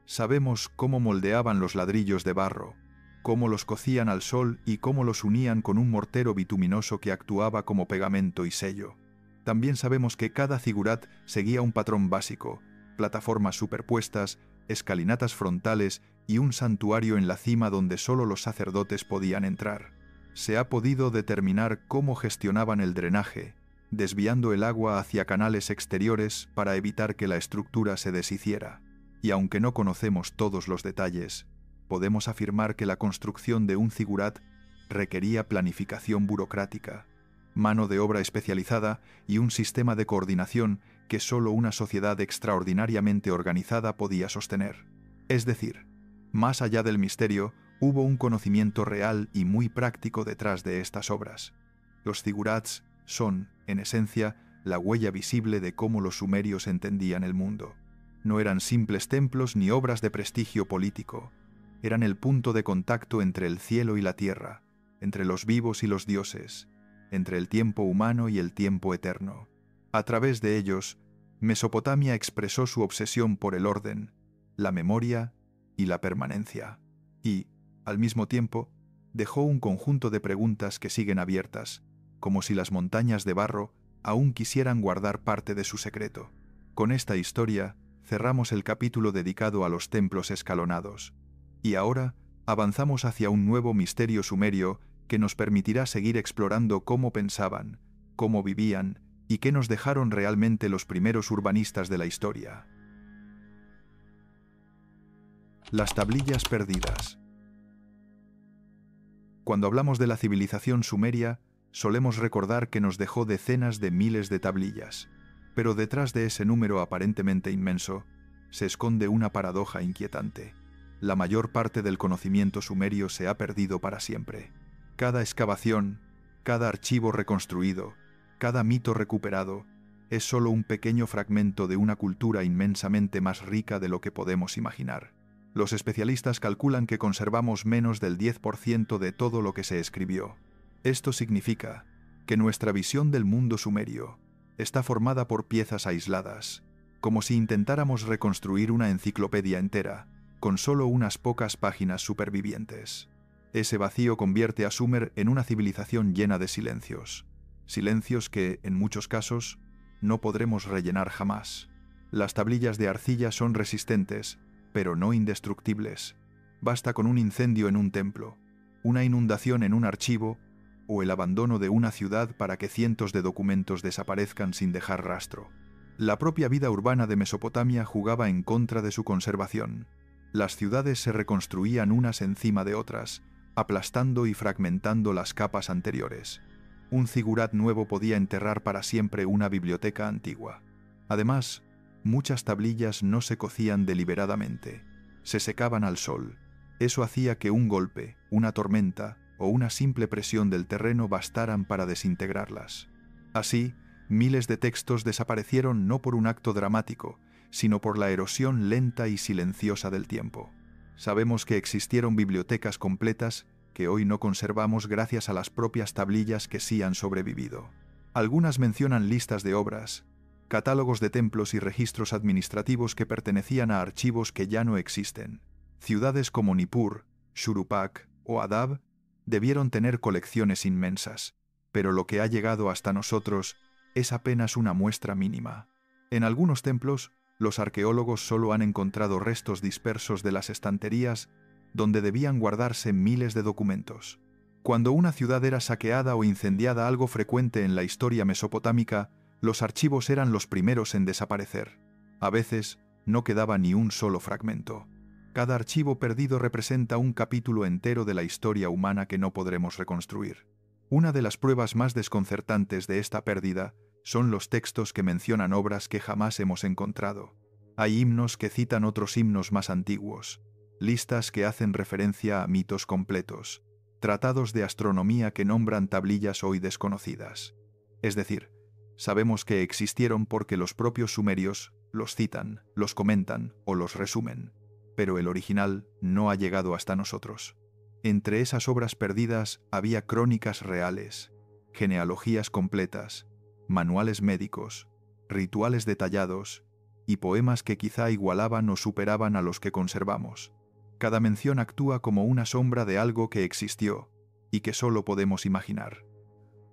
Sabemos cómo moldeaban los ladrillos de barro, cómo los cocían al sol y cómo los unían con un mortero bituminoso que actuaba como pegamento y sello. También sabemos que cada zigurat seguía un patrón básico: plataformas superpuestas, escalinatas frontales y un santuario en la cima donde solo los sacerdotes podían entrar. Se ha podido determinar cómo gestionaban el drenaje, desviando el agua hacia canales exteriores para evitar que la estructura se deshiciera. Y aunque no conocemos todos los detalles, podemos afirmar que la construcción de un zigurat requería planificación burocrática, mano de obra especializada y un sistema de coordinación que solo una sociedad extraordinariamente organizada podía sostener. Es decir, más allá del misterio, hubo un conocimiento real y muy práctico detrás de estas obras. Los zigurats son, en esencia, la huella visible de cómo los sumerios entendían el mundo. No eran simples templos ni obras de prestigio político. Eran el punto de contacto entre el cielo y la tierra, entre los vivos y los dioses, entre el tiempo humano y el tiempo eterno. A través de ellos, Mesopotamia expresó su obsesión por el orden, la memoria y la permanencia. Y, al mismo tiempo, dejó un conjunto de preguntas que siguen abiertas, como si las montañas de barro aún quisieran guardar parte de su secreto. Con esta historia, cerramos el capítulo dedicado a los templos escalonados. Y ahora, avanzamos hacia un nuevo misterio sumerio que nos permitirá seguir explorando cómo pensaban, cómo vivían y qué nos dejaron realmente los primeros urbanistas de la historia. Las tablillas perdidas. Cuando hablamos de la civilización sumeria, solemos recordar que nos dejó decenas de miles de tablillas. Pero detrás de ese número aparentemente inmenso, se esconde una paradoja inquietante. La mayor parte del conocimiento sumerio se ha perdido para siempre. Cada excavación, cada archivo reconstruido, cada mito recuperado, es solo un pequeño fragmento de una cultura inmensamente más rica de lo que podemos imaginar. Los especialistas calculan que conservamos menos del 10% de todo lo que se escribió. Esto significa que nuestra visión del mundo sumerio está formada por piezas aisladas, como si intentáramos reconstruir una enciclopedia entera, con solo unas pocas páginas supervivientes. Ese vacío convierte a Sumer en una civilización llena de silencios. Silencios que, en muchos casos, no podremos rellenar jamás. Las tablillas de arcilla son resistentes, pero no indestructibles. Basta con un incendio en un templo, una inundación en un archivo o el abandono de una ciudad para que cientos de documentos desaparezcan sin dejar rastro. La propia vida urbana de Mesopotamia jugaba en contra de su conservación. Las ciudades se reconstruían unas encima de otras, aplastando y fragmentando las capas anteriores. Un zigurat nuevo podía enterrar para siempre una biblioteca antigua. Además, muchas tablillas no se cocían deliberadamente, se secaban al sol. Eso hacía que un golpe, una tormenta o una simple presión del terreno bastaran para desintegrarlas. Así, miles de textos desaparecieron no por un acto dramático, sino por la erosión lenta y silenciosa del tiempo. Sabemos que existieron bibliotecas completas que hoy no conservamos gracias a las propias tablillas que sí han sobrevivido. Algunas mencionan listas de obras, catálogos de templos y registros administrativos que pertenecían a archivos que ya no existen. Ciudades como Nippur, Shuruppak o Adab debieron tener colecciones inmensas, pero lo que ha llegado hasta nosotros es apenas una muestra mínima. En algunos templos, los arqueólogos solo han encontrado restos dispersos de las estanterías donde debían guardarse miles de documentos. Cuando una ciudad era saqueada o incendiada, algo frecuente en la historia mesopotámica, los archivos eran los primeros en desaparecer. A veces, no quedaba ni un solo fragmento. Cada archivo perdido representa un capítulo entero de la historia humana que no podremos reconstruir. Una de las pruebas más desconcertantes de esta pérdida son los textos que mencionan obras que jamás hemos encontrado. Hay himnos que citan otros himnos más antiguos, listas que hacen referencia a mitos completos, tratados de astronomía que nombran tablillas hoy desconocidas. Es decir, sabemos que existieron porque los propios sumerios los citan, los comentan o los resumen, pero el original no ha llegado hasta nosotros. Entre esas obras perdidas había crónicas reales, genealogías completas, manuales médicos, rituales detallados y poemas que quizá igualaban o superaban a los que conservamos. Cada mención actúa como una sombra de algo que existió y que solo podemos imaginar.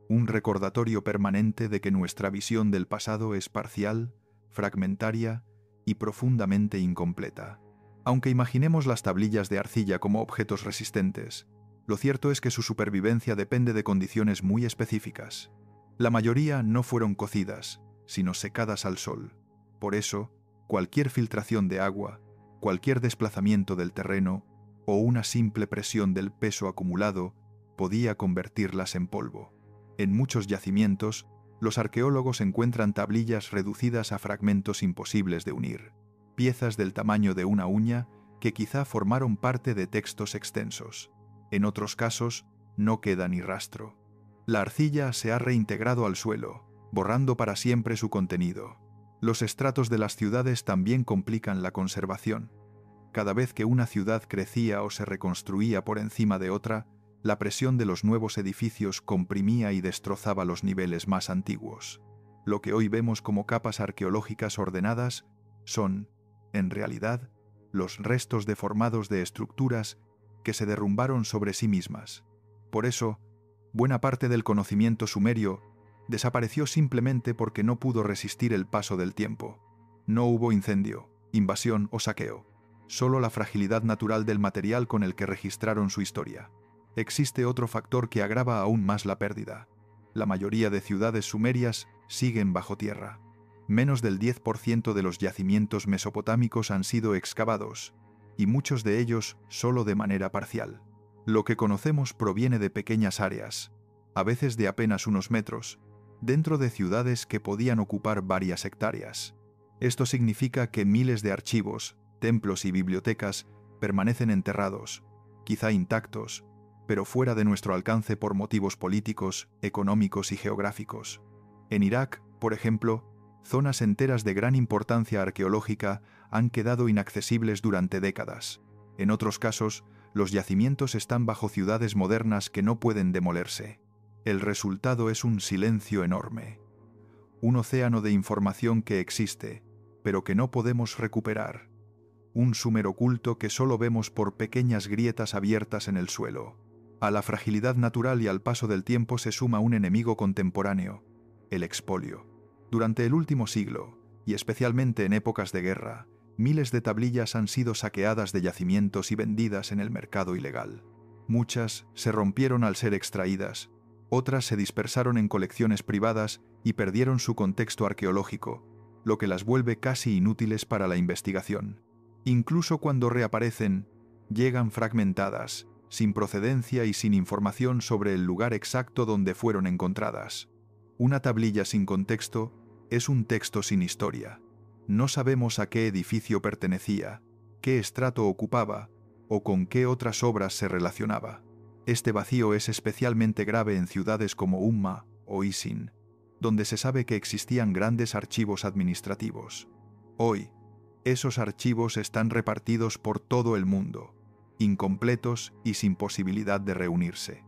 Un recordatorio permanente de que nuestra visión del pasado es parcial, fragmentaria y profundamente incompleta. Aunque imaginemos las tablillas de arcilla como objetos resistentes, lo cierto es que su supervivencia depende de condiciones muy específicas. La mayoría no fueron cocidas, sino secadas al sol. Por eso, cualquier filtración de agua, cualquier desplazamiento del terreno o una simple presión del peso acumulado podía convertirlas en polvo. En muchos yacimientos, los arqueólogos encuentran tablillas reducidas a fragmentos imposibles de unir, piezas del tamaño de una uña que quizá formaron parte de textos extensos. En otros casos, no queda ni rastro. La arcilla se ha reintegrado al suelo, borrando para siempre su contenido. Los estratos de las ciudades también complican la conservación. Cada vez que una ciudad crecía o se reconstruía por encima de otra, la presión de los nuevos edificios comprimía y destrozaba los niveles más antiguos. Lo que hoy vemos como capas arqueológicas ordenadas son, en realidad, los restos deformados de estructuras que se derrumbaron sobre sí mismas. Por eso, buena parte del conocimiento sumerio desapareció simplemente porque no pudo resistir el paso del tiempo. No hubo incendio, invasión o saqueo, solo la fragilidad natural del material con el que registraron su historia. Existe otro factor que agrava aún más la pérdida. La mayoría de ciudades sumerias siguen bajo tierra. Menos del 10% de los yacimientos mesopotámicos han sido excavados, y muchos de ellos solo de manera parcial. Lo que conocemos proviene de pequeñas áreas, a veces de apenas unos metros, dentro de ciudades que podían ocupar varias hectáreas. Esto significa que miles de archivos, templos y bibliotecas permanecen enterrados, quizá intactos, pero fuera de nuestro alcance por motivos políticos, económicos y geográficos. En Irak, por ejemplo, zonas enteras de gran importancia arqueológica han quedado inaccesibles durante décadas. En otros casos, los yacimientos están bajo ciudades modernas que no pueden demolerse. El resultado es un silencio enorme. Un océano de información que existe, pero que no podemos recuperar. Un Sumer oculto que solo vemos por pequeñas grietas abiertas en el suelo. A la fragilidad natural y al paso del tiempo se suma un enemigo contemporáneo, el expolio. Durante el último siglo, y especialmente en épocas de guerra, miles de tablillas han sido saqueadas de yacimientos y vendidas en el mercado ilegal. Muchas se rompieron al ser extraídas, otras se dispersaron en colecciones privadas y perdieron su contexto arqueológico, lo que las vuelve casi inútiles para la investigación. Incluso cuando reaparecen, llegan fragmentadas, sin procedencia y sin información sobre el lugar exacto donde fueron encontradas. Una tablilla sin contexto es un texto sin historia. No sabemos a qué edificio pertenecía, qué estrato ocupaba o con qué otras obras se relacionaba. Este vacío es especialmente grave en ciudades como Umma o Isin, donde se sabe que existían grandes archivos administrativos. Hoy, esos archivos están repartidos por todo el mundo, incompletos y sin posibilidad de reunirse.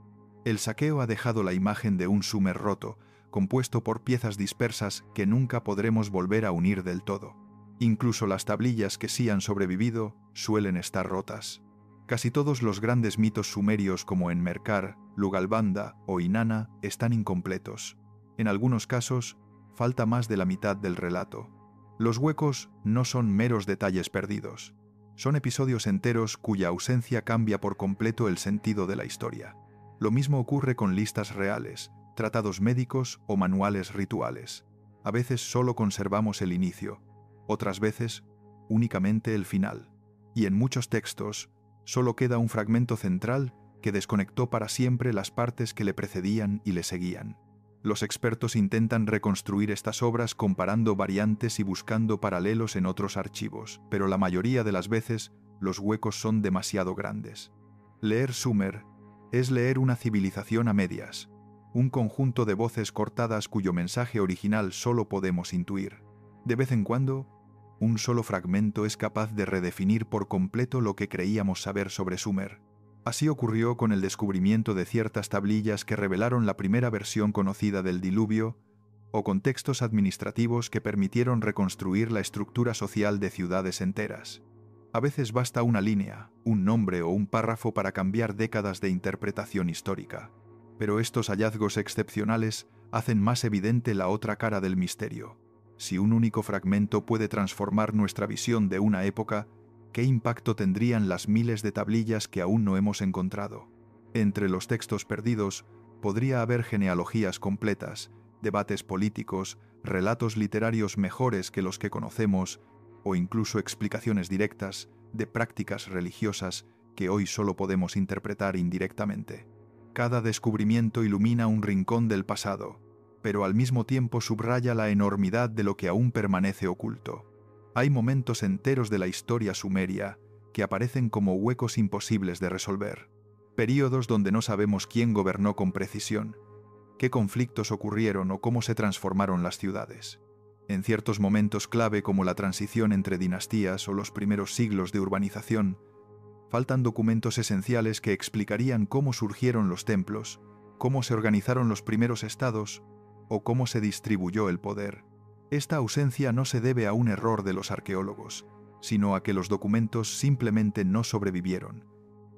El saqueo ha dejado la imagen de un Sumer roto, compuesto por piezas dispersas que nunca podremos volver a unir del todo. Incluso las tablillas que sí han sobrevivido suelen estar rotas. Casi todos los grandes mitos sumerios como Enmerkar, Lugalbanda o Inanna están incompletos. En algunos casos, falta más de la mitad del relato. Los huecos no son meros detalles perdidos. Son episodios enteros cuya ausencia cambia por completo el sentido de la historia. Lo mismo ocurre con listas reales, tratados médicos o manuales rituales. A veces solo conservamos el inicio, otras veces únicamente el final. Y en muchos textos solo queda un fragmento central que desconectó para siempre las partes que le precedían y le seguían. Los expertos intentan reconstruir estas obras comparando variantes y buscando paralelos en otros archivos, pero la mayoría de las veces los huecos son demasiado grandes. Leer Sumer es leer una civilización a medias, un conjunto de voces cortadas cuyo mensaje original solo podemos intuir. De vez en cuando, un solo fragmento es capaz de redefinir por completo lo que creíamos saber sobre Sumer. Así ocurrió con el descubrimiento de ciertas tablillas que revelaron la primera versión conocida del diluvio, o con textos administrativos que permitieron reconstruir la estructura social de ciudades enteras. A veces basta una línea, un nombre o un párrafo para cambiar décadas de interpretación histórica. Pero estos hallazgos excepcionales hacen más evidente la otra cara del misterio. Si un único fragmento puede transformar nuestra visión de una época, ¿qué impacto tendrían las miles de tablillas que aún no hemos encontrado? Entre los textos perdidos podría haber genealogías completas, debates políticos, relatos literarios mejores que los que conocemos, o incluso explicaciones directas de prácticas religiosas que hoy solo podemos interpretar indirectamente. Cada descubrimiento ilumina un rincón del pasado, pero al mismo tiempo subraya la enormidad de lo que aún permanece oculto. Hay momentos enteros de la historia sumeria que aparecen como huecos imposibles de resolver, períodos donde no sabemos quién gobernó con precisión, qué conflictos ocurrieron o cómo se transformaron las ciudades. En ciertos momentos clave como la transición entre dinastías o los primeros siglos de urbanización, faltan documentos esenciales que explicarían cómo surgieron los templos, cómo se organizaron los primeros estados o cómo se distribuyó el poder. Esta ausencia no se debe a un error de los arqueólogos, sino a que los documentos simplemente no sobrevivieron,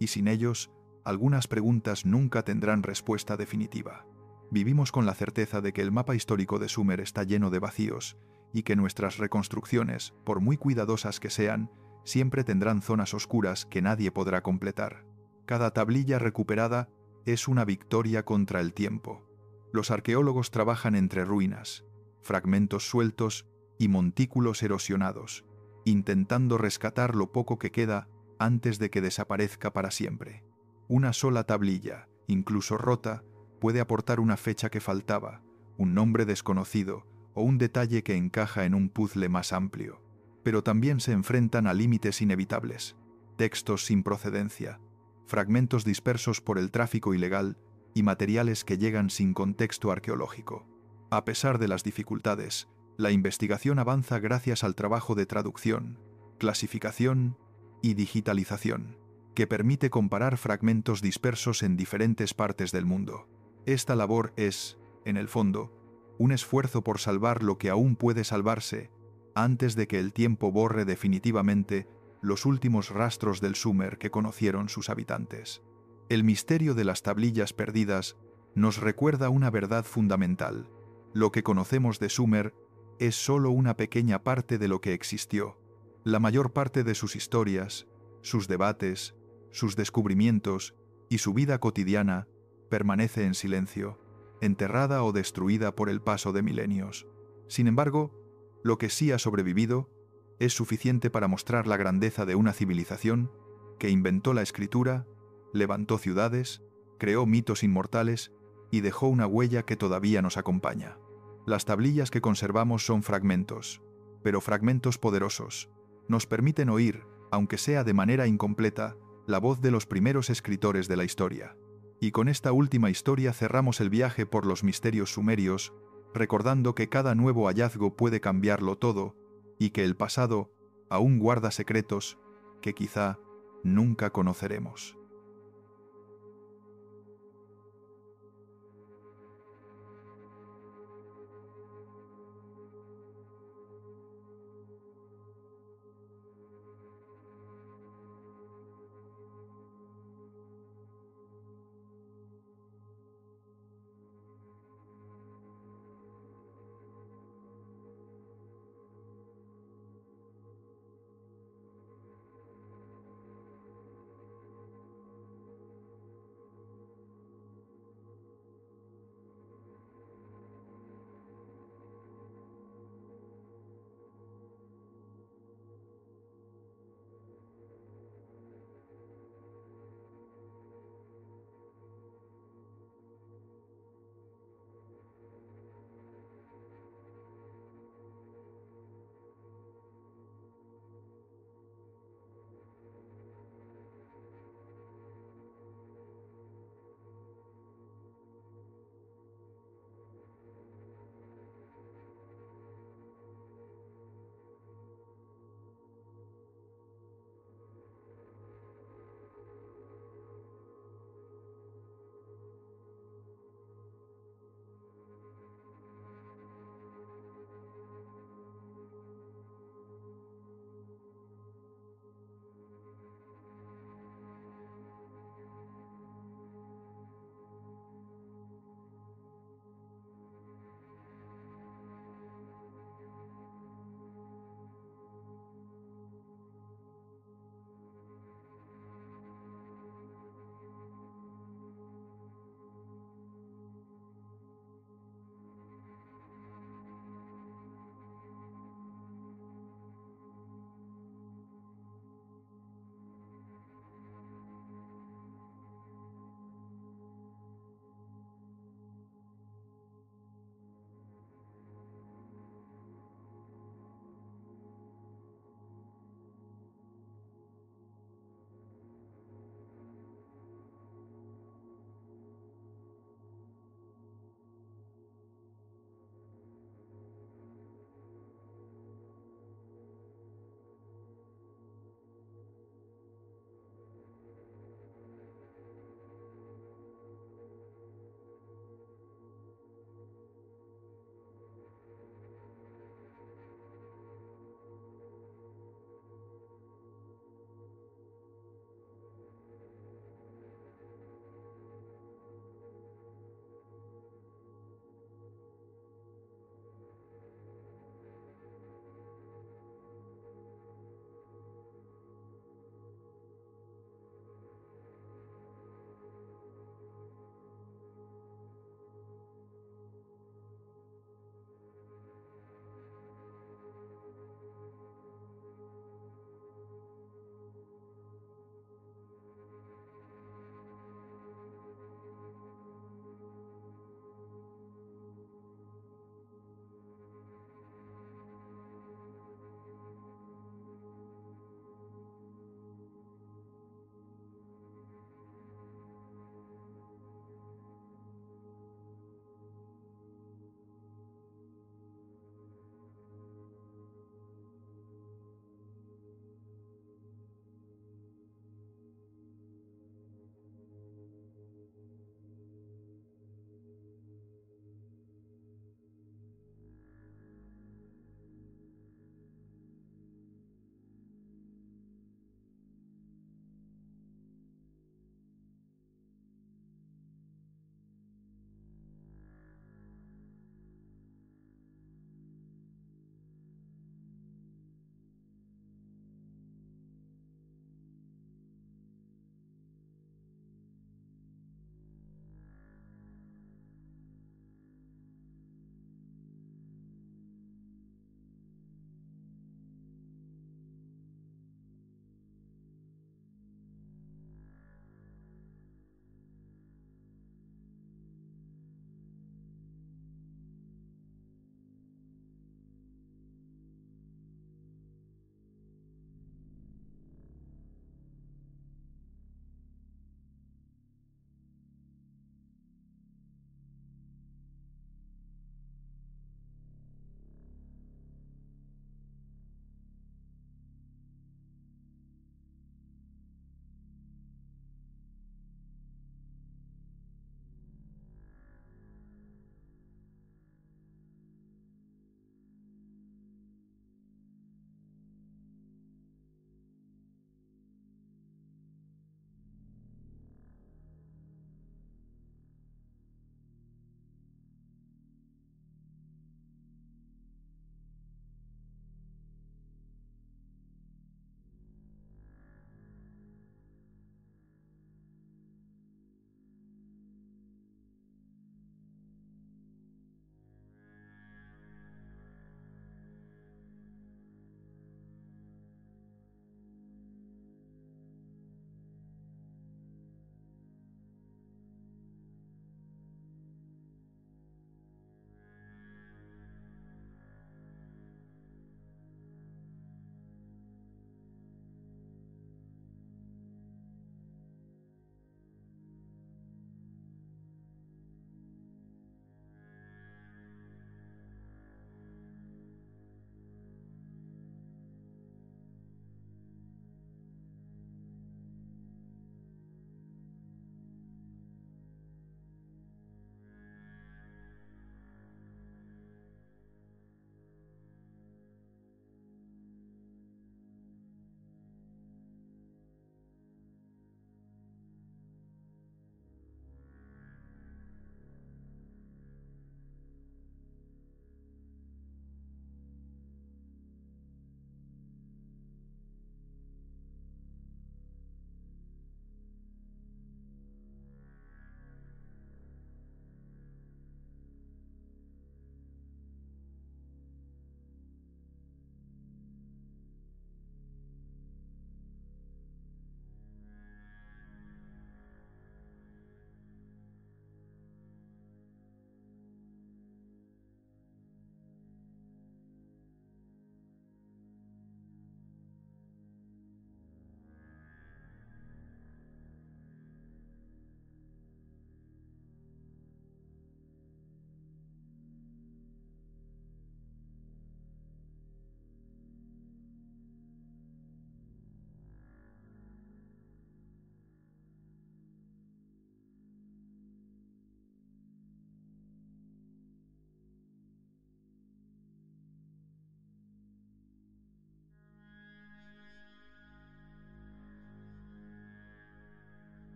y sin ellos, algunas preguntas nunca tendrán respuesta definitiva. Vivimos con la certeza de que el mapa histórico de Sumer está lleno de vacíos y que nuestras reconstrucciones, por muy cuidadosas que sean, siempre tendrán zonas oscuras que nadie podrá completar. Cada tablilla recuperada es una victoria contra el tiempo. Los arqueólogos trabajan entre ruinas, fragmentos sueltos y montículos erosionados, intentando rescatar lo poco que queda antes de que desaparezca para siempre. Una sola tablilla, incluso rota, puede aportar una fecha que faltaba, un nombre desconocido o un detalle que encaja en un puzzle más amplio. Pero también se enfrentan a límites inevitables, textos sin procedencia, fragmentos dispersos por el tráfico ilegal y materiales que llegan sin contexto arqueológico. A pesar de las dificultades, la investigación avanza gracias al trabajo de traducción, clasificación y digitalización, que permite comparar fragmentos dispersos en diferentes partes del mundo. Esta labor es, en el fondo, un esfuerzo por salvar lo que aún puede salvarse antes de que el tiempo borre definitivamente los últimos rastros del Sumer que conocieron sus habitantes. El misterio de las tablillas perdidas nos recuerda una verdad fundamental. Lo que conocemos de Sumer es solo una pequeña parte de lo que existió. La mayor parte de sus historias, sus debates, sus descubrimientos y su vida cotidiana permanece en silencio, enterrada o destruida por el paso de milenios. Sin embargo, lo que sí ha sobrevivido es suficiente para mostrar la grandeza de una civilización que inventó la escritura, levantó ciudades, creó mitos inmortales y dejó una huella que todavía nos acompaña. Las tablillas que conservamos son fragmentos, pero fragmentos poderosos. Nos permiten oír, aunque sea de manera incompleta, la voz de los primeros escritores de la historia. Y con esta última historia cerramos el viaje por los misterios sumerios, recordando que cada nuevo hallazgo puede cambiarlo todo y que el pasado aún guarda secretos que quizá nunca conoceremos.